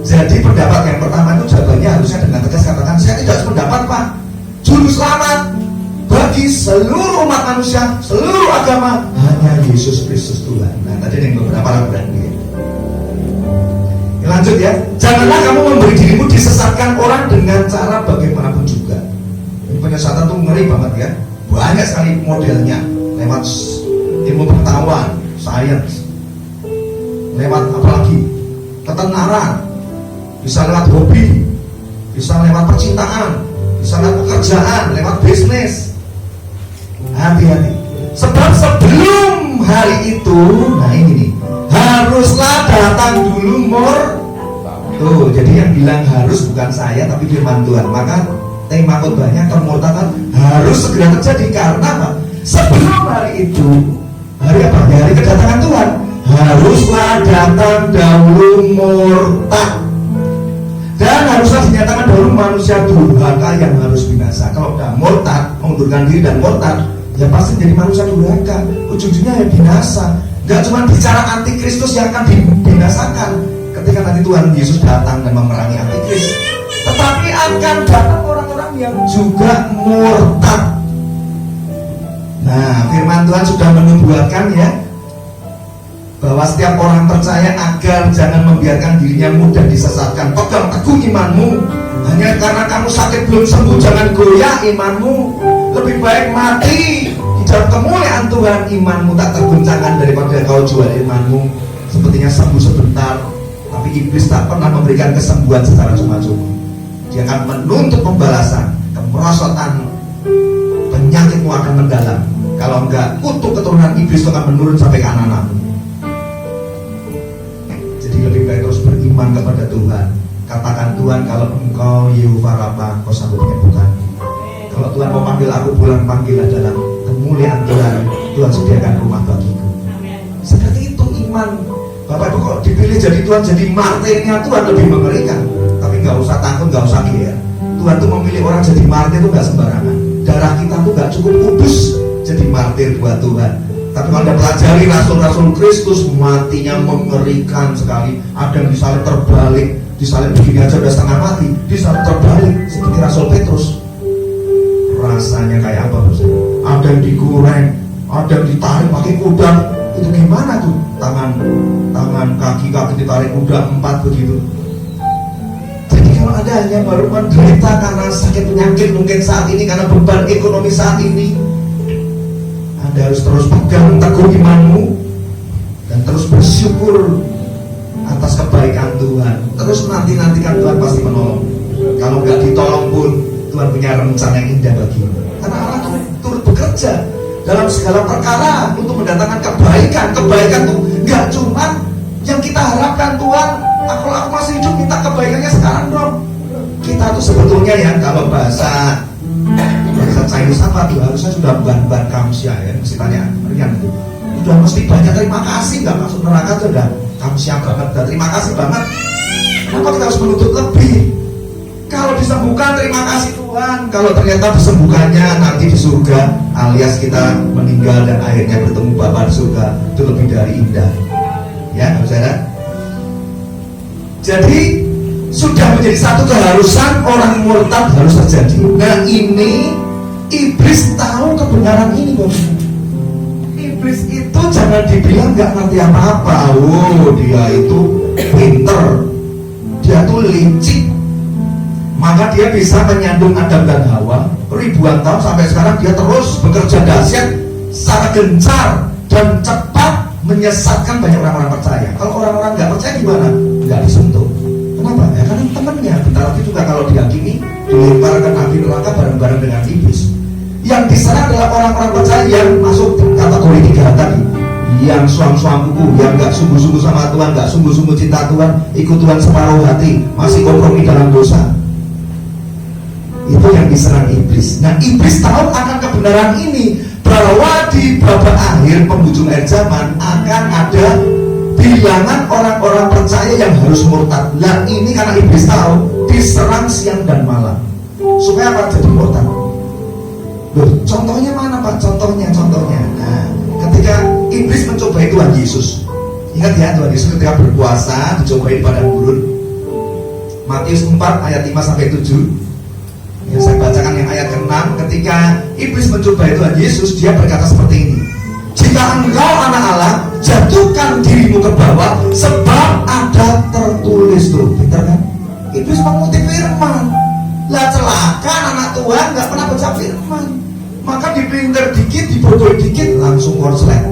Jadi pendapat yang pertama itu jawabannya harusnya dengan tegas katakan, saya tidak sependapat Pak. Juru Selamat bagi seluruh umat manusia, seluruh agama, hanya Yesus Kristus Tuhan. Nah, tadi yang beberapa lakukan dia. Lanjut ya, janganlah kamu memberi dirimu disesatkan orang dengan cara bagaimanapun juga. Ini penyesatan tuh ngeri banget ya. Banyak sekali modelnya, lewat ilmu pengetahuan, sains, lewat apalagi ketenaran, bisa lewat hobi, bisa lewat percintaan, bisa lewat pekerjaan, lewat bisnis. Hati-hati. Sebab sebelum hari itu, nah ini nih, haruslah datang dulu tuh, jadi yang bilang harus bukan saya tapi firman Tuhan. Maka tema khotbahnya kemurtadan harus segera terjadi. Karena apa? Sebelum hari itu, hari apa? Hari kedatangan Tuhan, haruslah datang dahulu murtad, dan haruslah dinyatakan dahulu manusia durhaka yang harus binasa. Kalau udah murtad, mengundurkan diri dan murtad, ya pasti jadi manusia durhaka, ujung-ujungnya ya binasa. Gak cuma bicara antikristus yang akan dibinasakan ketika nanti Tuhan Yesus datang dan memerangi antikris, tetapi akan datang orang-orang yang juga murtad. Nah, firman Tuhan sudah menubuatkan ya, bahwa setiap orang percaya agar jangan membiarkan dirinya mudah disesatkan. Pegang teguh imanmu. Hanya karena kamu sakit belum sembuh, jangan goyah imanmu. Lebih baik mati di dalam kemuliaan Tuhan, imanmu tak terguncangkan, daripada kau jual imanmu sepertinya sembuh sebentar, tapi iblis tak pernah memberikan kesembuhan secara cuma-cuma. Dia akan menuntut pembalasan, kemerosotan, penyakitmu akan mendalam. Kalau enggak, kutuk keturunan iblis itu akan menurun sampai ke anak-anakmu. Jadi lebih baik terus beriman kepada Tuhan. Katakan, Tuhan, kalau engkau Yehova Rafa, engkau sanggup menyembuhkan. Kalau Tuhan mau panggil aku pulang, panggillah dalam kemuliaan Tuhan. Tuhan sediakan rumah bagiku. Seperti itu iman. Bapak Ibu, kok dipilih jadi Tuhan, jadi martirnya Tuhan lebih mengerikan. Tapi nggak usah takut, nggak usah geer. Tuhan tuh memilih orang jadi martir itu nggak sembarangan. Darah kita tuh nggak cukup kudus jadi martir buat Tuhan. Tapi kalau Anda pelajari rasul-rasul Kristus, matinya mengerikan sekali. Ada yang disalib terbalik, disalib begini aja udah setengah mati, disalib terbalik seperti Rasul Petrus. Rasanya kayak apa bos? Ada yang digoreng, ada yang ditarik pakai kuda. Itu gimana tuh? Tangan kaki ditarik kuda 4 begitu. Jadi kalau ada hanya baru menderita karena sakit penyakit mungkin saat ini, karena beban ekonomi saat ini, Anda harus terus pegang teguh imanmu dan terus bersyukur atas kebaikan Tuhan. Terus nantikan Tuhan pasti menolong. Kalau nggak ditolong pun Tuhan punya rencana yang indah bagimu. Karena Allah turut bekerja dalam segala perkara untuk mendatangkan kebaikan. Kebaikan tuh nggak cuma Yang kita harapkan Tuhan, kalau aku masih hidup minta kebaikannya sekarang dong. Kita tuh sebetulnya ya, kalau bahasa Chinese apa tuh, harusnya sudah ban kamsia ya. Mesti tanya Rian itu, udah mesti banyak terima kasih, nggak masuk neraka tuh udah kamsia banget, udah terima kasih banget. Kenapa kita harus menuntut lebih? Kalau disembuhkan terima kasih Tuhan. Kalau ternyata disembuhkannya nanti di surga, alias kita meninggal dan akhirnya bertemu Bapa di surga, itu lebih dari indah. Ya, saudara. Jadi sudah menjadi satu keharusan orang murtad harus terjadi. Nah ini iblis tahu kebenaran ini, Bapak. Iblis itu jangan dibilang nggak ngerti apa-apa. Oh, dia itu pinter, dia tuh licik, maka dia bisa menyandung Adam dan Hawa ribuan tahun sampai sekarang. Dia terus bekerja dahsyat secara gencar dan cepat menyesatkan banyak orang-orang percaya. Kalau orang-orang nggak percaya gimana? Nggak disentuh. Kenapa? Ya karena temannya. Bentar lagi juga kalau dihakimi, dilemparkan api neraka bareng-bareng dengan iblis. Yang diserang adalah orang-orang percaya yang masuk kategori 3 tadi, yang suam-suam buku, yang nggak sungguh-sungguh sama Tuhan, nggak sungguh-sungguh cinta Tuhan, ikut Tuhan separuh hati, masih kompromi dalam dosa. Itu yang diserang iblis. Nah, iblis tahu akan kebenaran ini, bahwa di babak akhir penghujung akhir zaman akan ada bilangan orang-orang percaya yang harus murtad. Nah ini karena iblis tahu, diserang siang dan malam. Supaya apa? Jadi murtad. Loh, contohnya mana Pak? Contohnya. Nah, ketika iblis mencobai Tuhan Yesus, ingat ya, Tuhan Yesus ketika berpuasa dicobai di padang gurun. Matius 4 ayat 5-7. Yang saya bacakan yang ayat ke-6. Ketika iblis mencobai Tuhan Yesus, dia berkata seperti ini: jika engkau anak Allah, jatuhkan dirimu ke bawah, sebab ada tertulis. Tuh, pintar kan? Iblis mengutip firman. Lah celaka anak Tuhan nggak pernah baca firman. Maka dipinter dikit, dibodoh dikit, langsung korslet.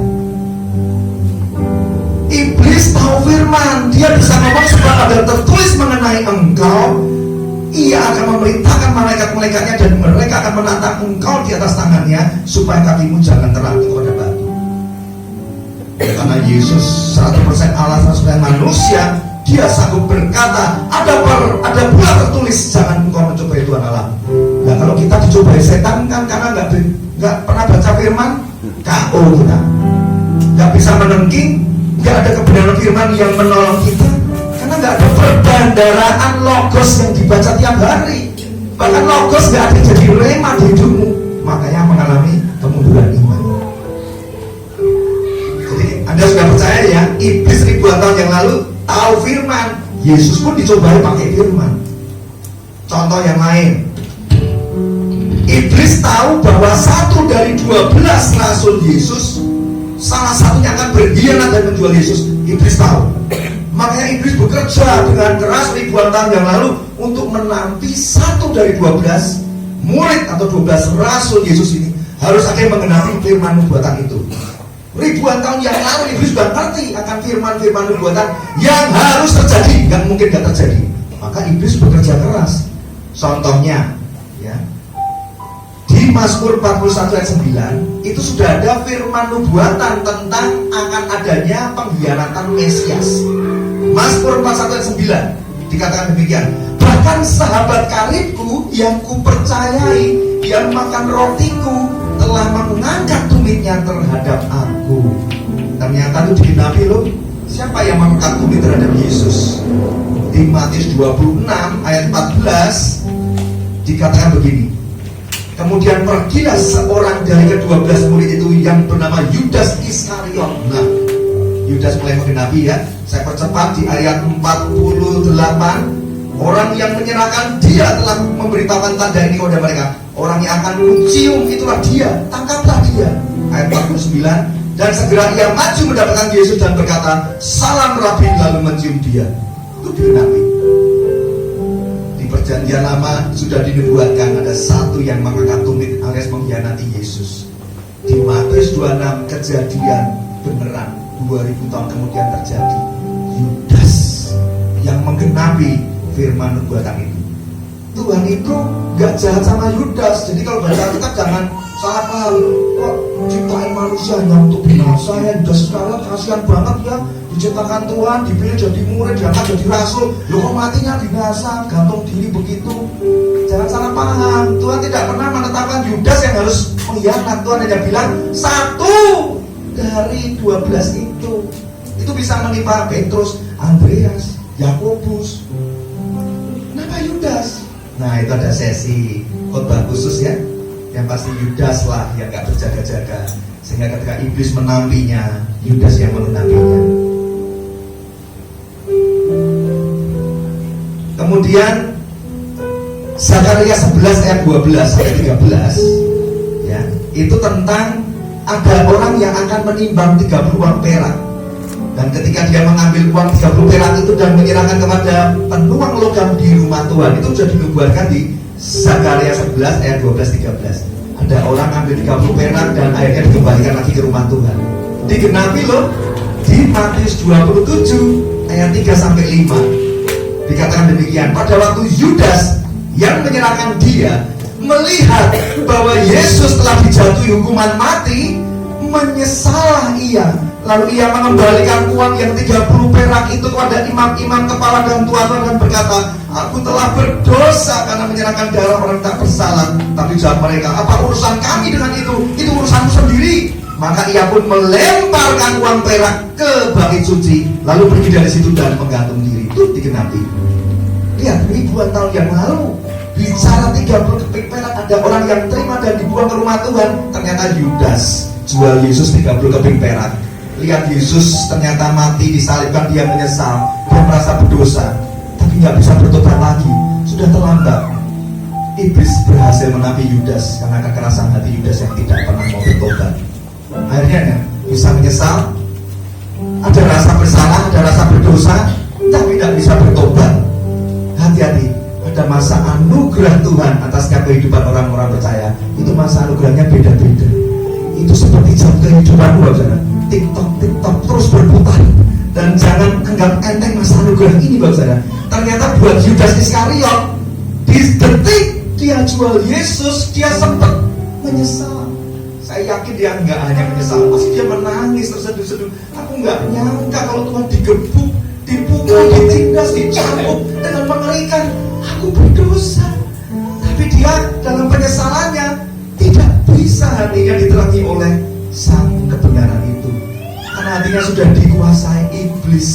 Iblis tahu firman, dia bisa ngomong sebab ada tertulis mengenai engkau. Ia akan memerintahkan malaikat-malaikatnya dan mereka akan menatang engkau di atas tangannya, supaya kakimu jangan terlanting kepada batu. Karena Yesus 100% Allah, 100% manusia, dia sanggup berkata, ada pula tertulis, jangan engkau mencobai Tuhan Allah. Nah kalau kita dicobai setan kan karena nggak pernah baca firman, KO kita, nggak bisa menengking, nggak ada kebenaran firman yang menolong kita, karena nggak ada perbandaraan logos yang dibaca tiap hari. Bahkan logos nggak ada jadi rema di hidupmu, makanya mengalami kemunduran iman. Jadi Anda sudah percaya ya, iblis ribuan tahun yang lalu tahu firman. Yesus pun dicobai pakai firman. Contoh yang lain, iblis tahu bahwa 1 dari 12 rasul Yesus, salah satunya akan berkhianat dan menjual Yesus. Iblis tahu. Makanya iblis bekerja dengan keras ribuan tahun yang lalu untuk menanti 1 dari 12 murid atau 12 rasul Yesus ini harus ada yang menggenapi firman nubuatan itu. Ribuan tahun yang lalu iblis sudah ngerti akan firman-firman nubuatan yang harus terjadi, nggak mungkin nggak terjadi. Maka iblis bekerja keras. Contohnya, ya, di Mazmur 41 ayat 9 itu sudah ada firman nubuatan tentang akan adanya pengkhianatan Mesias. Mazmur 41 ayat 9 dikatakan demikian: bahkan sahabat karibku yang kupercayai, yang makan rotiku, telah mengangkat tumitnya terhadap aku. Ternyata itu digenapi loh. Siapa yang mengangkat tumit terhadap Yesus? Di Matius 26 ayat 14 dikatakan begini: kemudian pergilah seorang dari ke-12 murid itu yang bernama Yudas Iskariot. Nah, Yudas mulai menggenapi ya. Saya percepat di ayat 48. Orang yang menyerahkan dia telah memberitahukan tanda ini kepada mereka. Orang yang akan mencium itulah dia, tangkaplah dia. Ayat 49. Dan segera ia maju mendapatkan Yesus dan berkata, salam Rabi, lalu mencium dia. Itu digenapi. Di perjanjian lama sudah dinubuatkan ada satu yang mengangkat tumit alias mengkhianati Yesus. Di Matius 26 kejadian beneran 2000 tahun kemudian terjadi. Yudas yang menggenapi firman nubuatan itu. Tuhan itu gak jahat sama Yudas. Jadi kalau baca Alkitab jangan salah paham. Kok ciptain manusia hanya untuk binasa ya? Yudas Iskariot kasihan banget ya, diciptakan Tuhan, dipilih jadi murid, diangkat jadi rasul, loh kok matinya binasa, gantung diri begitu. Jangan salah paham. Tuhan tidak pernah menetapkan Yudas yang harus mengkhianat. Tuhan hanya bilang 1 dari 12 itu. Itu bisa menimpa Petrus, Andreas, Yakobus. Kenapa Yudas? Nah, itu ada sesi khotbah khusus ya. Yang pasti Yudas lah yang gak berjaga-jaga, sehingga ketika iblis menampinya, Yudas yang menampinya. Kemudian Zakaria 11 ayat 12 sampai 13 ya, itu tentang ada orang yang akan menimbang 30 uang perak. Dan ketika dia mengambil uang 30 perak itu dan menyerahkan kepada penuang logam di rumah Tuhan, itu sudah dinubuatkan di Zakaria 11 ayat 12-13. Ada orang ambil 30 perak dan akhirnya dikembalikan lagi ke rumah Tuhan. Digenapi loh di Matius 27 ayat 3-5. Dikatakan demikian, pada waktu Yudas yang menyerahkan dia melihat bahwa Yesus telah dijatuhi hukuman mati, menyesalah ia. Lalu ia mengembalikan uang yang 30 perak itu kepada imam-imam kepala dan tua-tua dan berkata, aku telah berdosa karena menyerahkan darah orang tak bersalah. Tapi jawab mereka, apa urusan kami dengan itu? Itu urusanmu sendiri. Maka ia pun melemparkan uang perak ke bait suci, lalu pergi dari situ dan menggantung diri. Itu digenapi. Lihat, ribuan tahun yang lalu bicara 30 keping perak, ada orang yang terima dan dibuang ke rumah Tuhan. Ternyata Yudas jual Yesus 30 keping perak. Lihat, Yesus ternyata mati, disalibkan, dia menyesal, dia merasa berdosa, tapi nggak bisa bertobat lagi, sudah terlambat. Iblis berhasil menapi Yudas karena kekerasan hati Yudas yang tidak pernah mau bertobat. Akhirnya bisa menyesal, ada rasa bersalah, ada rasa berdosa, tapi tidak bisa bertobat. Hati-hati, ada masa anugerah Tuhan atas kehidupan orang-orang percaya. Itu masa anugerahnya beda-beda. Itu seperti jam kehidupan saudara. TikTok terus berputar. Dan jangan anggap enteng masa anugerah ini saudara. Ternyata buat Yudas Iskariot, di detik dia jual Yesus, dia sempat menyesal. Saya yakin dia nggak hanya menyesal, pasti dia menangis terseduh-seduh. Aku nggak nyangka kalau Tuhan digebuk, dipukul, ditindas, dicambuk dengan mengerikan. Aku berdosa. Tapi dia dalam penyesalannya tidak bisa hatinya diterangi oleh sang kebenaran itu, karena hatinya sudah dikuasai iblis.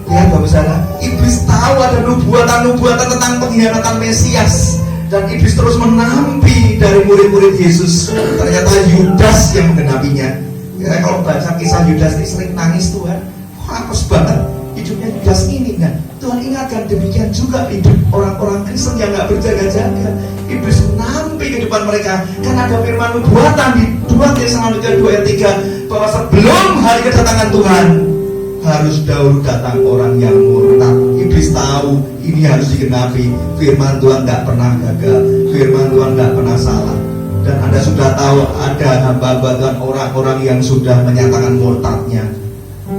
Lihat Bapak Saudara, iblis tahu ada nubuatan-nubuatan tentang pengkhianatan Mesias, dan iblis terus menampi dari murid-murid Yesus. Ternyata Yudas yang menggenapinya. Ya, kalau baca kisah Yudas ini sering nangis, Tuhan, kok hapus banget hidupnya Yudas ini. Nah, Tuhan ingatkan demikian juga hidup orang-orang Kristen yang gak berjaga-jaga. Iblis menampi kehidupan mereka karena ada firman nubuatan di 2 Tesalonika 2 ayat 3 bahwa sebelum hari kedatangan Tuhan harus dahulu datang orang yang murtad. Iblis tahu ini harus digenapi. Firman Tuhan gak pernah gagal, firman Tuhan gak pernah salah. Dan Anda sudah tahu ada hamba-hamba Tuhan, orang-orang yang sudah menyatakan murtadnya.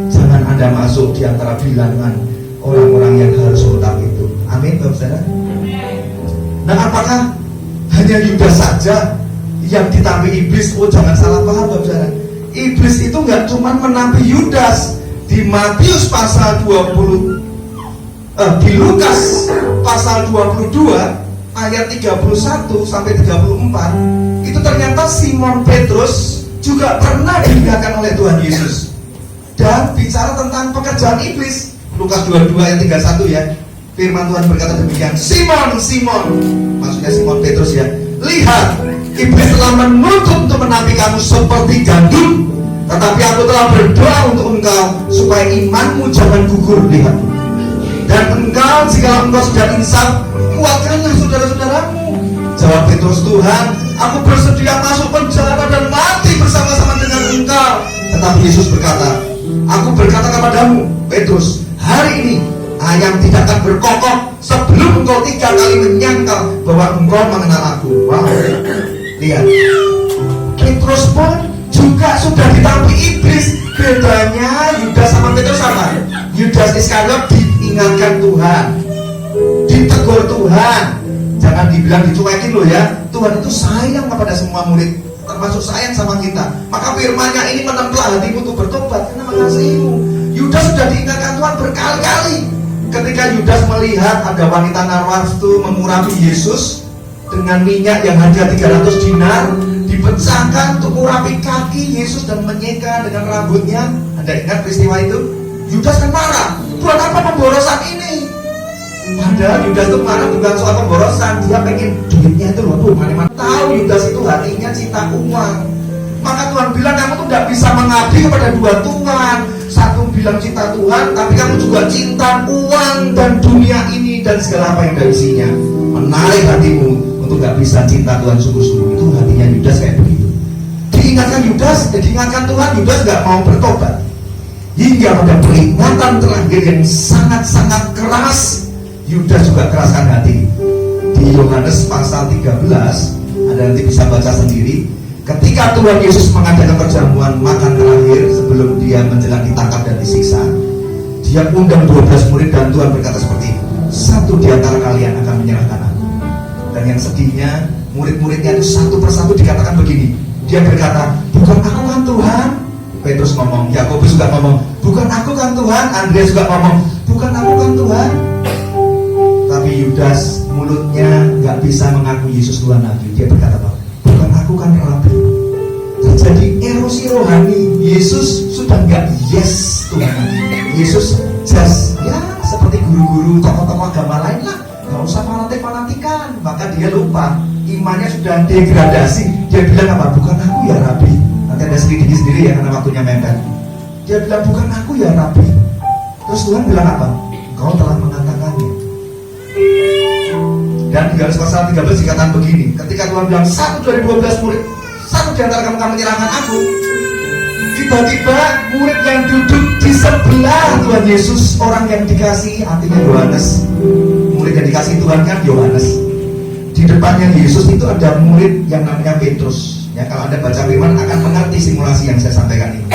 Jangan Anda masuk di antara bilangan orang-orang yang harus murtad itu. Amin Bapak Saudara. Nah, apakah hanya Yudas saja yang ditampi iblis? Oh, jangan salah paham Bapak Saudara. Iblis itu nggak cuma menampi Yudas. Di Matius pasal 20, di Lukas pasal 22 ayat 31 sampai 34, itu ternyata Simon Petrus juga pernah diingatkan oleh Tuhan Yesus dan bicara tentang pekerjaan iblis. Lukas 22 ayat 31 ya. Firman Tuhan berkata demikian, Simon, Simon, maksudnya Simon Petrus ya, lihat, iblis telah menuntut untuk menampi kamu seperti gandum, tetapi aku telah berdoa untuk engkau supaya imanmu jangan gugur. Lihat, dan engkau, jika engkau sudah insaf, kuatkanlah saudara-saudaramu. Jawab Petrus, Tuhan, aku bersedia masuk penjara dan mati bersama-sama dengan engkau. Tetapi Yesus berkata, aku berkata kepadamu, Petrus, hari ini ayam tidak akan berkokok sebelum engkau 3 kali menyangkal bahwa engkau mengenal aku. Wow. Lihat, Petrus pun juga sudah ditampi iblis. Bedanya Yudas sama Petrus sama. Yudas Iskariot diingatkan Tuhan, ditegur ditegur Tuhan. Jangan dibilang dicuekin loh ya. Tuhan itu sayang kepada semua murid, termasuk sayang sama kita. Maka firman-Nya ini menemplah hatimu untuk bertobat karena mengasihimu. Yudas sudah diingatkan Tuhan berkali-kali. Ketika Yudas melihat ada wanita narwastu mengurapi Yesus dengan minyak yang harga 300 dinar, dipecahkan untuk mengurapi kaki Yesus dan menyeka dengan rambutnya. Anda ingat peristiwa itu? Yudas kan marah, buat apa pemborosan ini? Padahal Yudas itu marah bukan soal pemborosan, dia pengen duitnya itu loh. Mana tahu Yudas itu hatinya cinta uang. Maka Tuhan bilang kamu tuh tidak bisa mengabdi kepada dua Tuhan. Satu bilang cinta Tuhan, tapi kamu juga cinta uang dan dunia ini dan segala apa yang ada isinya. Menarik hatimu untuk nggak bisa cinta Tuhan sungguh-sungguh. Itu hatinya Yudas kayak begitu. Diingatkan Yudas, diingatkan Tuhan, Yudas nggak mau bertobat. Hingga pada peringatan terakhir yang sangat-sangat keras, Yudas juga keraskan hati. Di Yohanes pasal 13, Anda nanti bisa baca sendiri. Ketika Tuhan Yesus mengadakan perjamuan makan terakhir sebelum dia menjelang ditangkap dan disiksa, dia undang 12 murid dan Tuhan berkata seperti ini, satu di antara kalian akan menyerahkan aku. Dan yang sedihnya, murid-muridnya itu satu persatu dikatakan begini. Dia berkata, bukan aku kan Tuhan. Petrus ngomong, Yakobus juga ngomong, bukan aku kan Tuhan. Andreas juga ngomong, bukan aku kan Tuhan. Tapi Yudas mulutnya nggak bisa mengaku Yesus Tuhan lagi. Dia berkata, bukan aku kan Rabi. Terjadi erosi rohani. Yesus sudah nggak yes Tuhan. Yesus just ya seperti guru-guru tokoh-tokoh agama lain lah, nggak usah fanatik-fanatikan. Maka dia lupa, imannya sudah degradasi. Dia bilang apa? Bukan aku ya Rabi. Nanti ada sedikit sendiri ya karena waktunya mepet. Dia bilang bukan aku ya Rabi. Terus Tuhan bilang apa? Kau telah mengatakannya. Dan di Yohanes pasal 13 dikatakan begini, ketika Tuhan bilang satu dari 12 murid, satu di antara kamu akan menyerahkan aku, tiba-tiba murid yang duduk di sebelah Tuhan Yesus, orang yang dikasihi, artinya Yohanes, murid yang dikasihi Tuhan kan Yohanes. Di depannya Yesus itu ada murid yang namanya Petrus. Ya, kalau Anda baca firman akan mengerti simulasi yang saya sampaikan ini.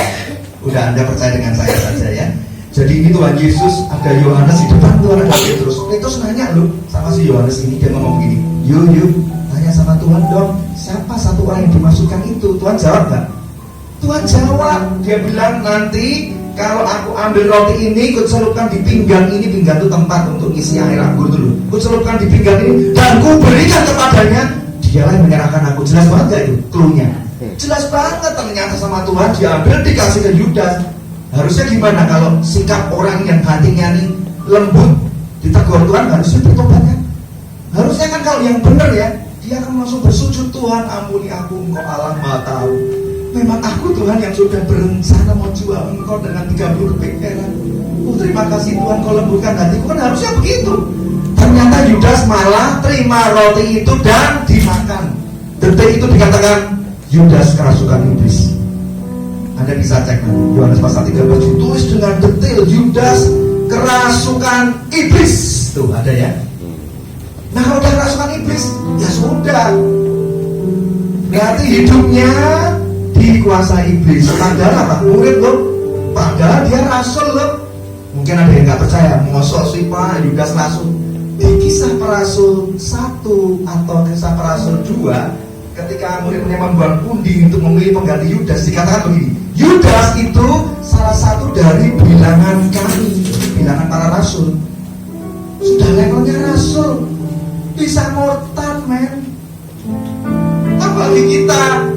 Udah Anda percaya dengan saya saja ya. Jadi ini Tuhan Yesus, ada Yohanes di depan, Tuhan ada Petrus. Petrus nanya loh sama si Yohanes ini, dia ngomong gini, yuk tanya sama Tuhan dong, siapa satu orang yang dimasukkan itu? Tuhan jawab gak? Tuhan jawab, dia bilang nanti kalau aku ambil roti ini, ku celupkan di pinggang ini, pinggang itu tempat untuk isi air anggur dulu. Ku celupkan di pinggang ini dan ku berikan kepadanya, dialah yang menyerahkan aku. Jelas banget gak itu cluenya? Jelas banget, ternyata sama Tuhan diambil dikasih ke Yudas. Harusnya gimana kalau sikap orang yang hatinya nih lembut, ditegur Tuhan, harusnya bertobat kan? Harusnya kan kalau yang benar ya, dia akan langsung bersujud, Tuhan ampuni aku, Engkau Allah Maha Tahu. Memang aku Tuhan yang sudah berencana mau jual Engkau dengan 30 keping perak. Terima kasih Tuhan kau lembutkan hatiku, kan harusnya begitu. Ternyata Yudas malah terima roti itu dan dimakan. Detik itu dikatakan Yudas kerasukan iblis. Anda bisa cek Yohanes pasal 13 ditulis dengan detail, Yudas kerasukan iblis. Tuh ada ya. Nah kalau udah kerasukan iblis, ya sudah, berarti hidupnya dikuasai iblis. Padahal apa? Murid loh, padahal dia rasul loh. Mungkin ada yang nggak percaya, ngosok sih Pak Yudas rasul. Di kisah perasul 1 atau kisah perasul 2, ketika murid-muridnya membuat undi untuk memilih pengganti Yudas, dikatakan begini, Yudas itu salah satu dari bilangan kami, bilangan para rasul. Sudah levelnya rasul, bisa murtad men. Apalagi kita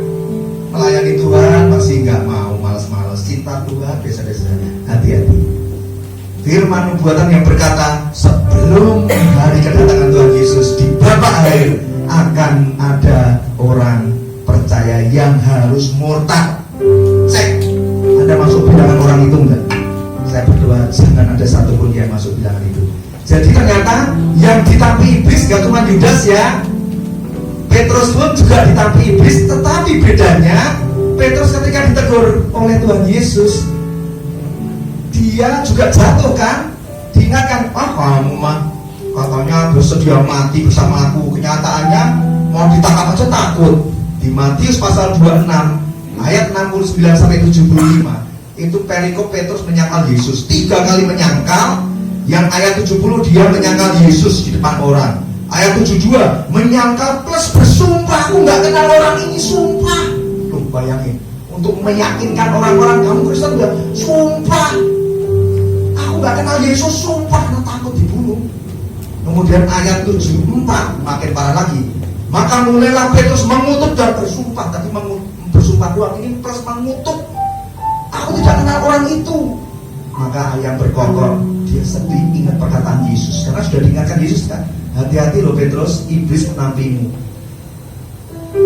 melayani Tuhan masih nggak mau, malas-malas. Cinta Tuhan biasa-biasa. Hati-hati. Firman nubuatan yang berkata sebelum hari kedatangan Tuhan Yesus di babak akhir akan ada orang percaya yang harus murtad. Cek, Anda masuk bilangan orang itu enggak? Saya berdoa jangan ada satupun yang masuk bilangan itu. Jadi ternyata yang ditampi iblis gak cuma Yudas ya, Petrus pun juga ditampi iblis. Tetapi bedanya Petrus ketika ditegur oleh Tuhan Yesus, dia juga jatuh kan, diingatkan, kamu mah katanya bersedia mati bersama aku, kenyataannya mau ditangkap aja takut. Di Matius pasal 26 ayat 69 sampai 75 itu perikop Petrus menyangkal Yesus 3 kali menyangkal. Yang ayat 70 dia menyangkal Yesus di depan orang. Ayat 72 menyangkal plus bersumpah, aku nggak kenal orang ini, sumpah. Loh, bayangin, untuk meyakinkan orang-orang kamu Kristen udah sumpah, aku nggak kenal Yesus, sumpah, karena takut dibunuh. Kemudian ayat 74 makin parah lagi. Maka mulailah Petrus mengutuk dan bersumpah. Tadi bersumpah doang, ini plus mengutuk. Aku tidak kenal orang itu. Maka ayam berkokok, dia sedih ingat perkataan Yesus, karena sudah diingatkan Yesus kan, hati-hati loh Petrus, iblis menampimu.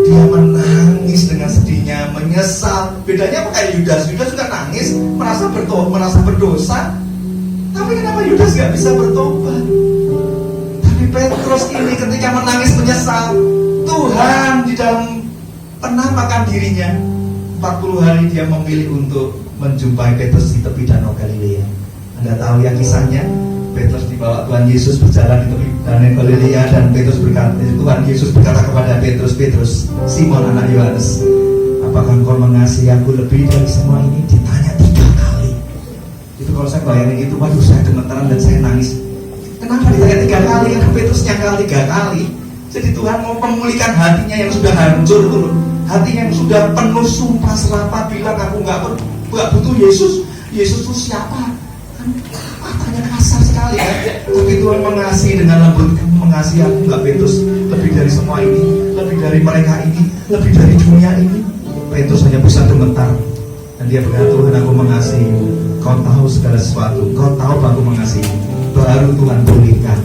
Dia menangis dengan sedihnya, menyesal. Bedanya apa kayak Yudas? Yudas juga nangis, merasa berdosa. Tapi kenapa Yudas gak bisa bertobat? Tapi Petrus ini ketika menangis menyesal, Tuhan di dalam penampakan dirinya 40 hari dia memilih untuk menjumpai Petrus di tepi danau Galilea. Anda tahu ya kisahnya, Petrus dibawa Tuhan Yesus berjalan di tepi danau Galilea, dan Tuhan Yesus berkata kepada Petrus, Petrus, Simon anak Yohanes, apakah engkau mengasihi aku lebih dari semua ini? Ditanya 3 kali. Itu kalau saya bayangin itu, waduh saya gemetaran dan saya nangis. Kenapa ditanya 3 kali? Karena Petrus nyangkal 3 kali. Jadi Tuhan mau memulihkan hatinya yang sudah hancur itu loh. Hatinya yang sudah penuh sumpah serapah, bilang aku nggak butuh Yesus. Yesus itu siapa? Kan matanya kasar sekali ya. Tapi Tuhan mengasihi dengan lembut. Kamu mengasihi aku nggak Petrus lebih dari semua ini, lebih dari mereka ini, lebih dari dunia ini? Petrus hanya bisa gemetar. Dan dia berkata, Tuhan aku mengasihimu. Kau tahu segala sesuatu. Kau tahu bahwa aku mengasihimu. Baru Tuhan pulihkan.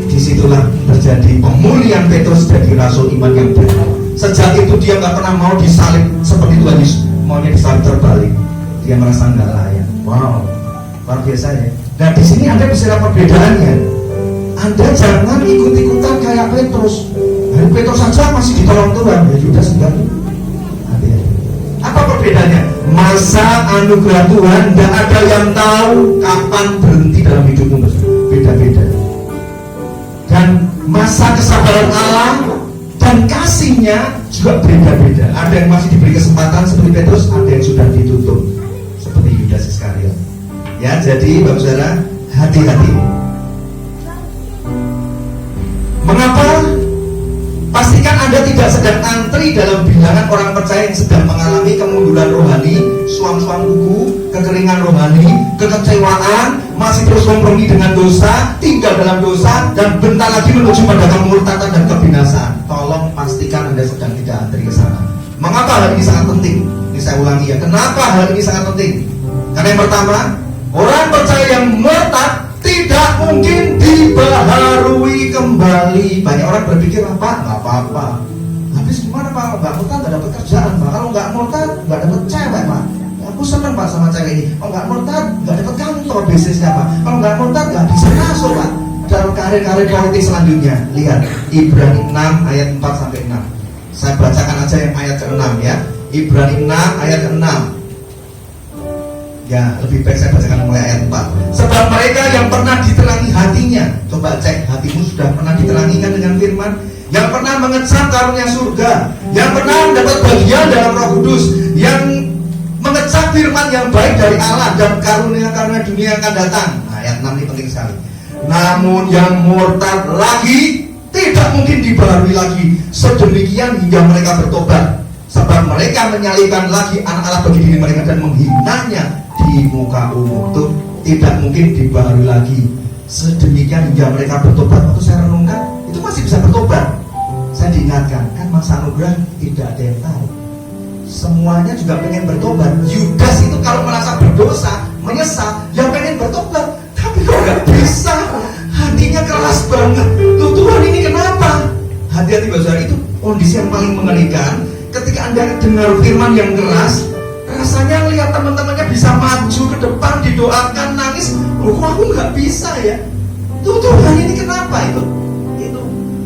Disitulah terjadi pemulihan Petrus jadi rasul iman yang benar. Sejak itu dia nggak pernah mau disalib seperti Tuhan Yesus, maunya disalib terbalik. Dia merasa nggak layak. Wow, luar biasa ya. Nah di sini Anda bisa lihat perbedaannya. Anda jangan ikut-ikutan kayak Petrus. Hari Petrus saja masih ditolong Tuhan, ya Yudas enggak. Hati-hati. Apa perbedaannya? Masa anugerah Tuhan nggak ada yang tahu kapan berhenti dalam hidupmu. Beda-beda. Dan masa kesabaran Allah dan kasihnya juga beda-beda. Ada yang masih diberi kesempatan seperti Petrus, ada yang sudah ditutup seperti Yudas Iskariot. Ya, jadi Bapak Saudara, hati-hati. Mengapa? Pastikan Anda tidak sedang antri dalam bilangan orang percaya yang sedang mengalami kemunduran rohani, suam-suam kuku, kekeringan rohani, kekecewaan, masih terus kompromi dengan dosa, tinggal dalam dosa, dan bentar lagi menuju pada kemurtatan dan kebinasaan. Tolong pastikan Anda sedang tidak antri ke sana. Mengapa hal ini sangat penting? Ini saya ulangi ya. Kenapa hal ini sangat penting? Karena yang pertama, orang percaya yang murtad tidak mungkin dibaharui kembali. Banyak orang berpikir apa? Nggak apa-apa. Habis gimana Pak? Nggak murtad nggak dapat kerjaan Pak. Kalau nggak murtad nggak dapat cewek Pak. Aku senang Pak sama cewek ini. Kalau nggak murtad nggak dapat kantor bisnisnya Pak. Kalau nggak murtad nggak bisa masuk Pak dalam karir-karir politik selanjutnya. Lihat Ibrani 6 ayat 4 sampai 6. Saya bacakan aja yang ayat ke-6 ya. Ibrani 6 ayat ke-6. Ya, lebih baik saya bacakan mulai ayat 4. Sebab mereka yang pernah diterangi hatinya, coba cek hatimu sudah pernah diterangikan dengan firman, yang pernah mengecap karunia surga, yang pernah mendapat bagian dalam Roh Kudus, yang mengecap firman yang baik dari Allah dan karunia-karunia dunia yang akan datang. Nah, ayat 6 ini penting sekali. Namun yang murtad lagi tidak mungkin dibaharui lagi sedemikian hingga mereka bertobat. Sebab mereka menyalibkan lagi anak Allah bagi diri mereka dan menghinanya di muka umum. Itu tidak mungkin dibaharui lagi sedemikian hingga mereka bertobat. Waktu saya renungkan, itu masih bisa bertobat. Saya diingatkan, kan masa anugerah tidak ada yang tahu. Semuanya juga pengen bertobat. Yudas itu kalau merasa berdosa, menyesal, ya pengen bertobat, tapi kok nggak bisa. Hatinya keras banget. Tuh Tuhan ini kenapa? Hati-hati Bapak Saudara, itu kondisi yang paling mengerikan. Ketika Anda dengar firman yang keras, rasanya lihat teman-temannya bisa maju ke depan, didoakan, nangis. Loh, kok aku nggak bisa ya? Tuh Tuhan ini kenapa itu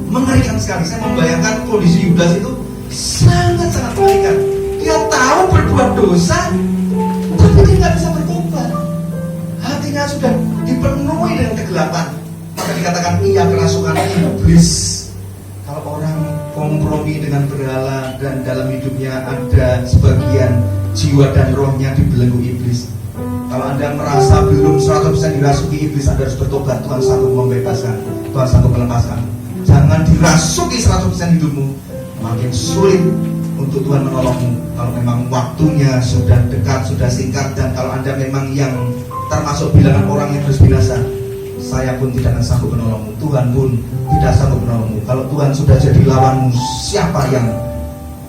mengerikan sekali. Saya membayangkan kondisi Yudas itu sangat-sangat mengerikan. Dia tahu berbuat dosa, tapi dia nggak bisa bertobat. Hatinya sudah dipenuhi dengan kegelapan. Maka dikatakan ia kerasukan iblis. Kalau orang kompromi dengan berhala dan dalam hidupnya ada sebagian jiwa dan rohnya dibelenggu iblis, Kalau Anda merasa belum 100% dirasuki iblis, Anda harus bertobat. Tuhan sanggup membebaskan, Tuhan sanggup melepaskan. Jangan dirasuki 100% hidupmu, makin sulit untuk Tuhan menolongmu. Kalau memang waktunya sudah dekat, sudah singkat, dan kalau Anda memang yang termasuk bilangan orang yang harus binasa, saya pun tidak akan sanggup menolongmu. Tuhan pun tidak sanggup menolongmu. Kalau Tuhan sudah jadi lawanmu, siapa yang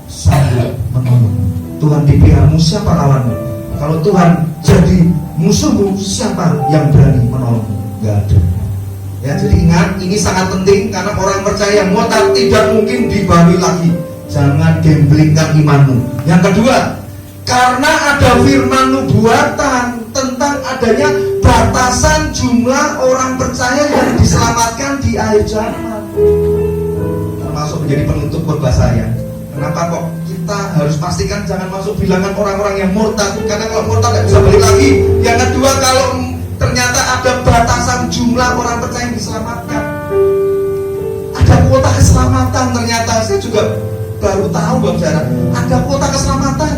sanggup menolongmu? Tuhan di pihakmu, siapa lawanmu? Kalau Tuhan jadi musuhmu, siapa yang berani menolongmu? Gak ada. Ya, jadi ingat, ini sangat penting karena orang percaya muatan tidak mungkin dibawi lagi. Jangan gemblingkan imanmu. Yang kedua, karena ada firman nubuatan tentang adanya batasan jumlah orang percaya yang diselamatkan di akhir zaman, termasuk menjadi penutup khotbah saya. Kenapa kok kita harus pastikan jangan masuk bilangan orang-orang yang murtad? Karena kalau murtad tidak bisa balik lagi. Yang kedua, kalau ternyata ada batasan jumlah orang percaya yang diselamatkan, ada kuota keselamatan. Ternyata saya juga baru tahu, Bang Jara, ada kuota keselamatan.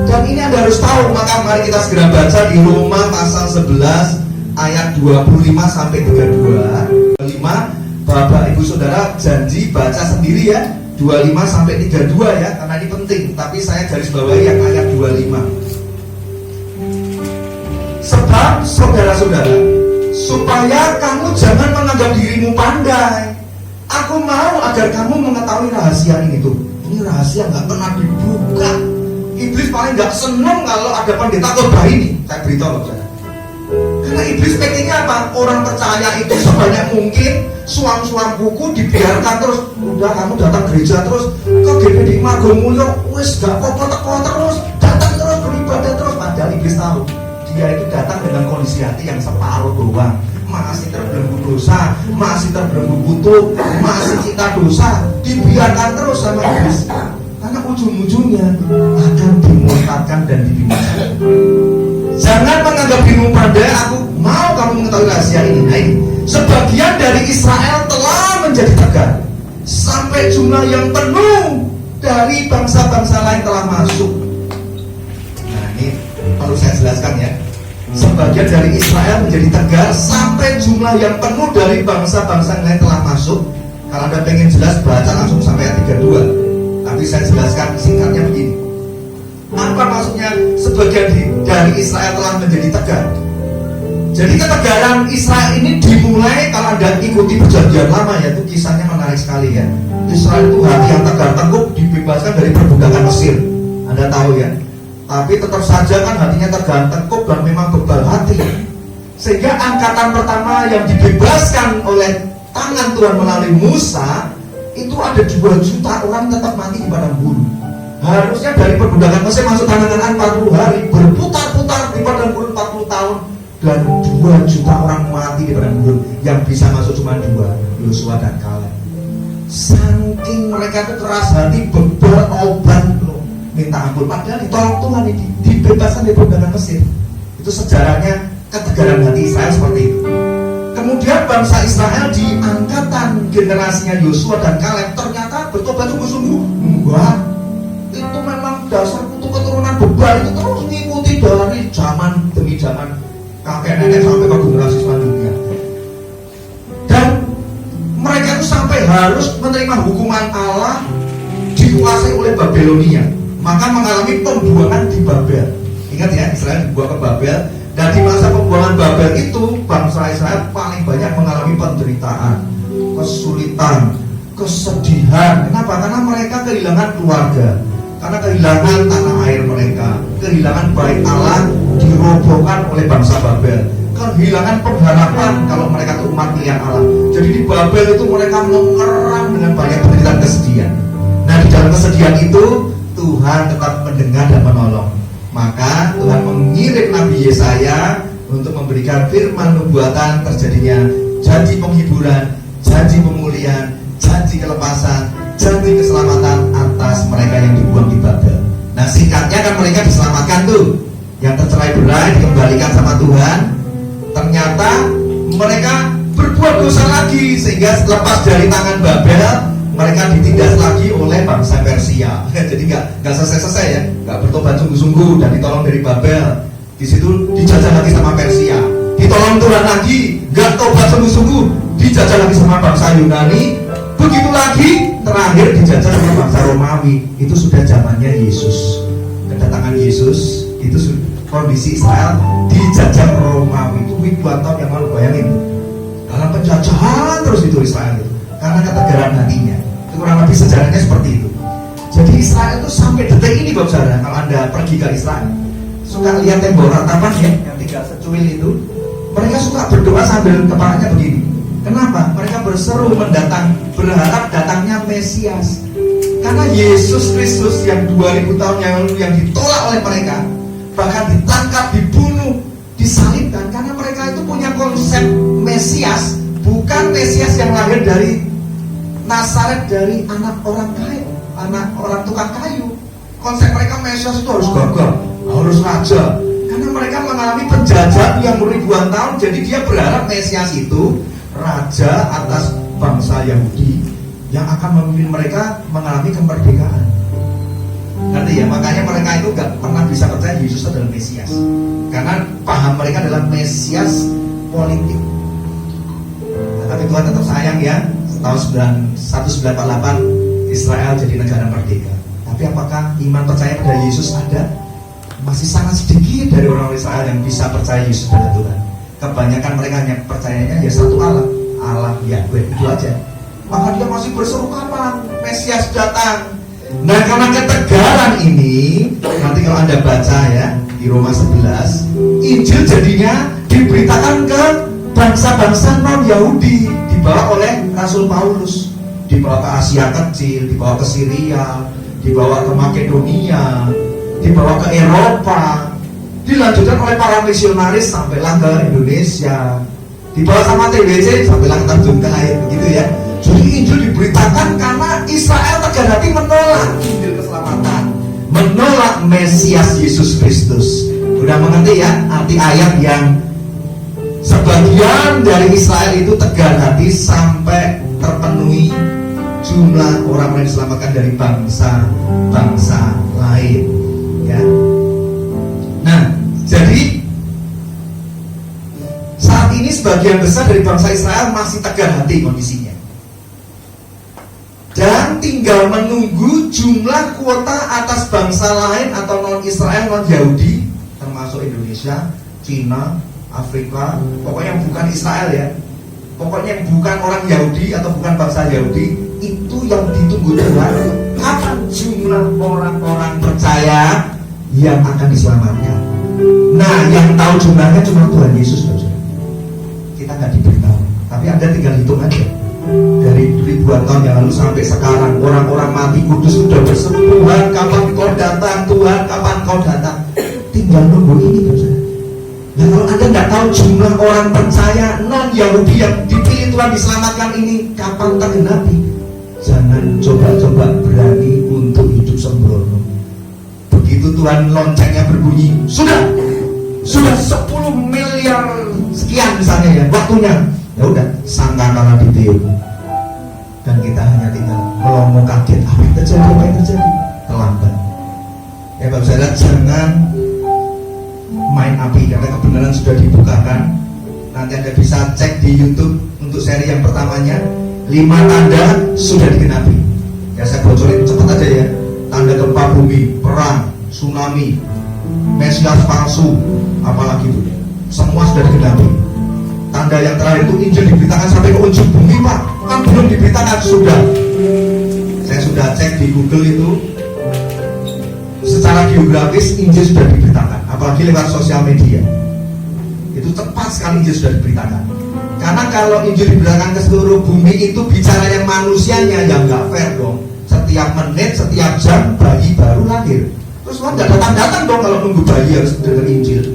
Dan ini Anda harus tahu. Maka mari kita segera baca di Roma pasal 11 ayat 25 sampai 32. 25, Bapak Ibu Saudara janji baca sendiri ya, 25 sampai 32 ya, karena ini penting. Tapi saya garis bawahi yang ayat 25. Sebab saudara-saudara, supaya kamu jangan menganggap dirimu pandai, aku mau agar kamu mengetahui rahasia ini tuh. Ini rahasia nggak pernah dibuka. Iblis paling nggak seneng kalau ada pendeta khotbah ini. Saya beritahu loh, saudara. Karena iblis pengennya apa? Orang percaya itu sebanyak mungkin, suam-suam buku dibiarkan terus. Udah kamu datang gereja terus, ke GPD Margo Mulyo, wes gak apa-apa teko terus, datang terus beribadah terus. Padahal iblis tahu dia itu datang dengan kondisi hati yang separuh doang, masih terbelenggu dosa, masih terbelenggu kutuk, masih cinta dosa. Dibiarkan terus sama iblis, karena ujung-ujungnya akan dimurtadkan dan dibinasakan. Jangan menganggap dirimu pandai, aku mau kamu mengetahui rahasia ini. Nah, ini sebagian dari Israel telah menjadi tegar, sampai jumlah yang penuh dari bangsa-bangsa lain telah masuk. Nah, ini perlu saya jelaskan ya. Sebagian dari Israel menjadi tegar, sampai jumlah yang penuh dari bangsa-bangsa lain telah masuk. Kalau Anda pengen jelas, baca langsung sampai ayat 32. Tapi saya jelaskan singkatnya begini. Apa maksudnya sebagian dari Israel telah menjadi tegar? Jadi ketegaran Israel ini dimulai, kalau Anda ikuti perjanjian lama ya, itu kisahnya menarik sekali ya. Israel itu hati yang tegar tengkuk, dibebaskan dari perbudakan Mesir. Anda tahu ya. Tapi tetap saja kan hatinya tegar tengkuk dan memang bebal hati. Sehingga angkatan pertama yang dibebaskan oleh tangan Tuhan melalui Musa, itu ada 2 juta orang tetap mati di padang gurun. Harusnya dari perbudakan Mesir masuk tanah Kanaan 40 hari, berputar-putar di padang gurun 40 tahun, dan 2 juta orang mati di padang gurun. Yang bisa masuk cuma 2, Yosua dan Kaleb. Saking mereka itu keras hati, bebal obat loh, minta ampun. Padahal ditolong Tuhan, dibebaskan dari perbudakan Mesir. Itu sejarahnya ketegaran hati Israel seperti itu. Kemudian bangsa Israel di angkatan generasinya Yosua dan Kaleb ternyata bertobat sungguh-sungguh. Enggak, itu memang dasar kutu keturunan bebal itu terus mengikuti dari zaman demi zaman, kakek nenek sampai ke generasi selanjutnya. Dan mereka itu sampai harus menerima hukuman Allah, dikuasai oleh Babilonia, maka mengalami pembuangan di Babel. Ingat ya, Israel dibuang ke Babel. Dan di masa pembuangan Babel itu, bangsa Israel paling banyak mengalami penderitaan, kesulitan, kesedihan. Kenapa? Karena mereka kehilangan keluarga, karena kehilangan tanah air mereka, kehilangan bait Allah dirobohkan oleh bangsa Babel, kehilangan pengharapan kalau mereka itu umat pilihan Allah. Jadi di Babel itu mereka mengerang dengan banyak penderitaan, kesedihan. Nah, di dalam kesedihan itu Tuhan tetap mendengar dan menolong. Maka Tuhan mengirim Nabi Yesaya untuk memberikan firman nubuatan terjadinya janji penghiburan, janji pemulihan, janji kelepasan, janji keselamatan atas mereka yang dibuang di Babel. Nah, singkatnya kan mereka diselamatkan tuh, yang tercerai berai dikembalikan sama Tuhan. Ternyata mereka berbuat dosa lagi, sehingga lepas dari tangan Babel, mereka ditindas lagi oleh bangsa Persia. Jadi nggak selesai-selesai ya, nggak bertobat sungguh-sungguh dan ditolong dari Babel, Di situ dijajah lagi sama Persia, ditolong Tuhan lagi, nggak tobat sungguh-sungguh, dijajah lagi sama bangsa Yunani, begitu lagi terakhir dijajah sama bangsa Romawi. Itu sudah zamannya Yesus. Kedatangan Yesus itu kondisi Israel dijajah Romawi. Itu ribuan tahun yang lalu, bayangin dalam penjajahan terus itu Israel itu, karena ketegaran hatinya. Itu kurang lebih sejarahnya seperti itu. Jadi Israel itu sampai detik ini Bapak Saudara, kalau Anda pergi ke Israel, suka lihat tembok ratapan ya, yang 3 secuil itu, mereka suka berdoa sambil kepalanya begini. Kenapa? Mereka berseru berharap datangnya Mesias. Karena Yesus Kristus yang 2000 tahun yang lalu yang ditolak oleh mereka, bahkan ditangkap, dibunuh, disalibkan, karena mereka itu punya konsep Mesias, bukan Mesias yang lahir dari Nazaret, dari anak orang kaya, anak orang tukang kayu. Konsep mereka Mesias itu harus gagah, harus raja. Karena mereka mengalami penjajahan yang ribuan tahun, jadi dia berharap Mesias itu raja atas bangsa Yahudi yang akan memimpin mereka mengalami kemerdekaan. Nanti ya, makanya mereka itu gak pernah bisa percaya Yesus adalah Mesias, karena paham mereka adalah Mesias politik. Nah, tapi Tuhan tetap sayang ya, tahun 1948 Israel jadi negara merdeka. Tapi apakah iman percaya pada Yesus ada? Masih sangat sedikit dari orang Israel yang bisa percaya Yesus adalah Tuhan. Kebanyakan mereka hanya percayanya ya satu Allah, Allah Yahweh, itu aja. Maka dia masih berseru kapan Mesias datang. Nah, karena ketegaran ini, nanti kalau Anda baca ya di Roma 11, Injil jadinya diberitakan ke bangsa-bangsa non-Yahudi, dibawa oleh Rasul Paulus, dibawa ke Asia Kecil, dibawa ke Syria, dibawa ke Makedonia, dibawa ke Eropa, dilanjutkan oleh para misionaris sampailah ke Indonesia, dibawa sama TBC sampailah ke Tanjung Kait, begitu ya. Jadi Injil diberitakan karena Israel tegar hati menolak Injil keselamatan, menolak Mesias Yesus Kristus. Udah mengerti ya arti ayat yang sebagian dari Israel itu tegar hati sampai terpenuhi jumlah orang yang diselamatkan dari bangsa-bangsa lain ya. Nah, jadi saat ini sebagian besar dari bangsa Israel masih tegar hati kondisinya, dan tinggal menunggu jumlah kuota atas bangsa lain atau non-Israel, non-Yahudi, termasuk Indonesia, Cina, Afrika, pokoknya yang bukan Israel ya, pokoknya yang bukan orang Yahudi atau bukan bangsa Yahudi, itu yang ditunggu Tuhan. Kapan jumlah orang-orang percaya yang akan diselamatkan? Nah, yang tahu jumlahnya cuma Tuhan Yesus, kita nggak diberitahu. Tapi Anda tinggal hitung aja. Dari ribuan tahun yang lalu sampai sekarang, orang-orang mati kudus sudah berseru, Tuhan kapan kau datang, Tuhan kapan kau datang. Tinggal nunggu ini saudara. Nah, kalau Anda nggak tahu jumlah orang percaya non-Yahudi yang dipilih Tuhan diselamatkan ini kapan tergenapi, jangan coba-coba berani untuk hidup sembrono. Begitu Tuhan loncengnya berbunyi, sudah 10 miliar sekian misalnya ya waktunya, ya udah sangkakala ditiup, dan kita hanya tinggal melongo kaget, apa yang terjadi, terlambat. Ya Bapak Saudara, jangan main api, karena kebenaran sudah dibukakan. Nanti Anda bisa cek di YouTube untuk seri yang pertamanya, 5 tanda sudah digenapi. Ya saya bocorin cepat aja ya. Tanda gempa bumi, perang, tsunami, Mesias palsu, apalagi itu, semua sudah digenapi. Tanda yang terakhir itu Injil diberitakan sampai ke ujung bumi, Pak. Kan belum diberitakan, sudah. Saya sudah cek di Google itu, secara geografis Injil sudah diberitakan, apalagi lewat sosial media. Itu tepat sekali Injil sudah diberitakan. Karena kalau Injil diberitakan ke seluruh bumi, itu bicara yang manusianya, yang nggak fair dong. Setiap menit, setiap jam bayi baru lahir. Terus Tuhan nggak datang-datang dong kalau nunggu bayi harus dengar Injil.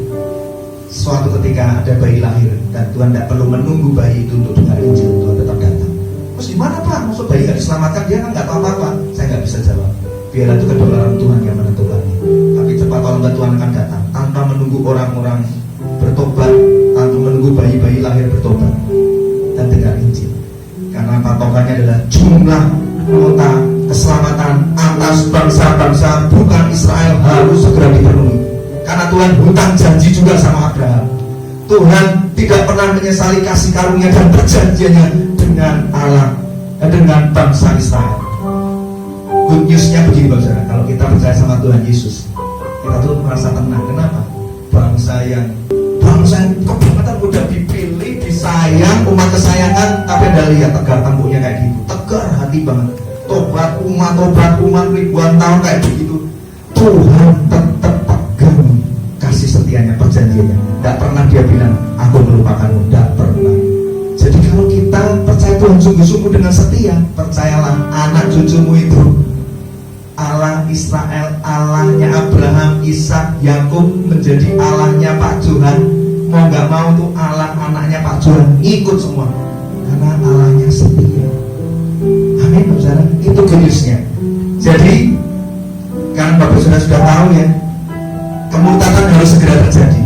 Suatu ketika ada bayi lahir, dan Tuhan tidak perlu menunggu bayi itu untuk dengar Injil, Tuhan tetap datang. Terus gimana Pak? Maksud bayi nggak diselamatkan? Dia kan nggak tahu apa-apa. Saya nggak bisa jawab. Biarlah itu kedaulatan Tuhan yang menentukannya. Tapi cepat atau lambat Tuhan akan datang, tanpa menunggu orang-orang bertobat, tanpa menunggu bayi-bayi lahir bertobat dan dengar Injil. Karena patokannya adalah jumlah kuota keselamatan atas bangsa-bangsa bukan Israel harus segera dipenuhi. Karena Tuhan hutang janji juga sama Abraham. Tuhan tidak pernah menyesali kasih karunia dan perjanjiannya dengan dengan bangsa Israel. Good newsnya begini Bapak Saudara, kalau kita percaya sama Tuhan Yesus, kita tuh merasa tenang. Kenapa? Bangsa yang kebangetan udah dipilih, disayang, umat kesayangan, tapi Anda lihat tegar tembuknya kayak gitu, tegar hati banget. Tobat umat ribuan tahun kayak begitu. Tuhan tetap pegang kasih setianya, perjanjiannya. Tidak pernah dia bilang aku melupakanmu, tidak pernah. Jadi kalau kita percaya Tuhan sungguh-sungguh dengan setia, percayalah anak cucumu itu Allah Israel, Allahnya Abraham, Ishak, Yakub menjadi Allahnya Pak Johan. Mau nggak mau tuh Allah anaknya Pak Johan ikut semua, karena Allahnya setia. Amin, saudara. Itu kudusnya. Jadi kan Bapak sudah tahu ya, kemurtadan harus segera terjadi.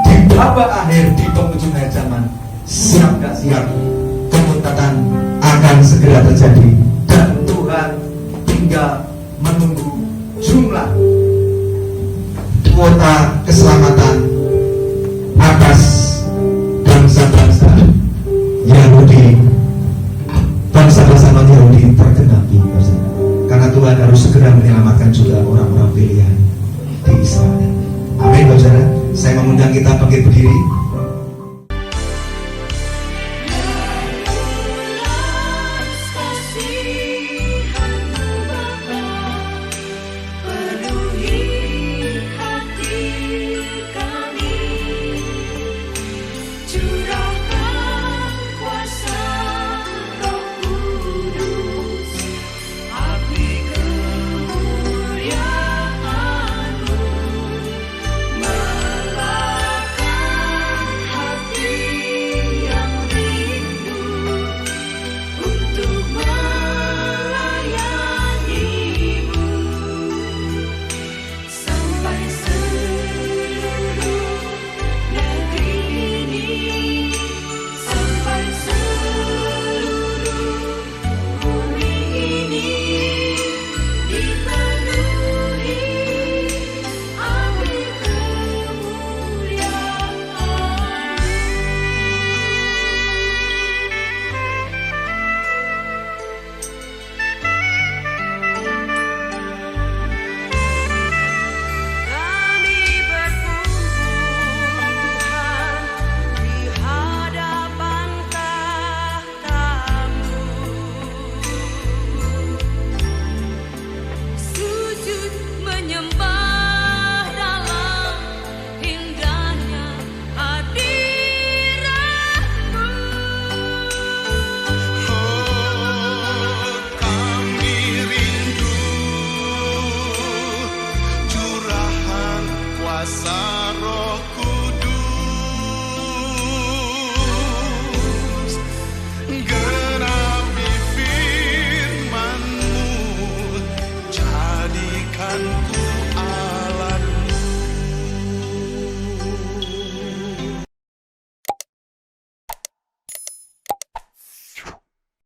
Di babak akhir, di penghujung akhir zaman, siap gak siap, kemurtadan akan segera terjadi. Dan Tuhan tinggal menunggu jumlah kuota keselamatan atas bangsa-bangsa Yahudi, bangsa-bangsa non-Yahudi tergenapi. Karena Tuhan harus segera menyelamatkan juga orang-orang pilihan di Israel. Amin, saudara. Saya mengundang kita bangkit berdiri.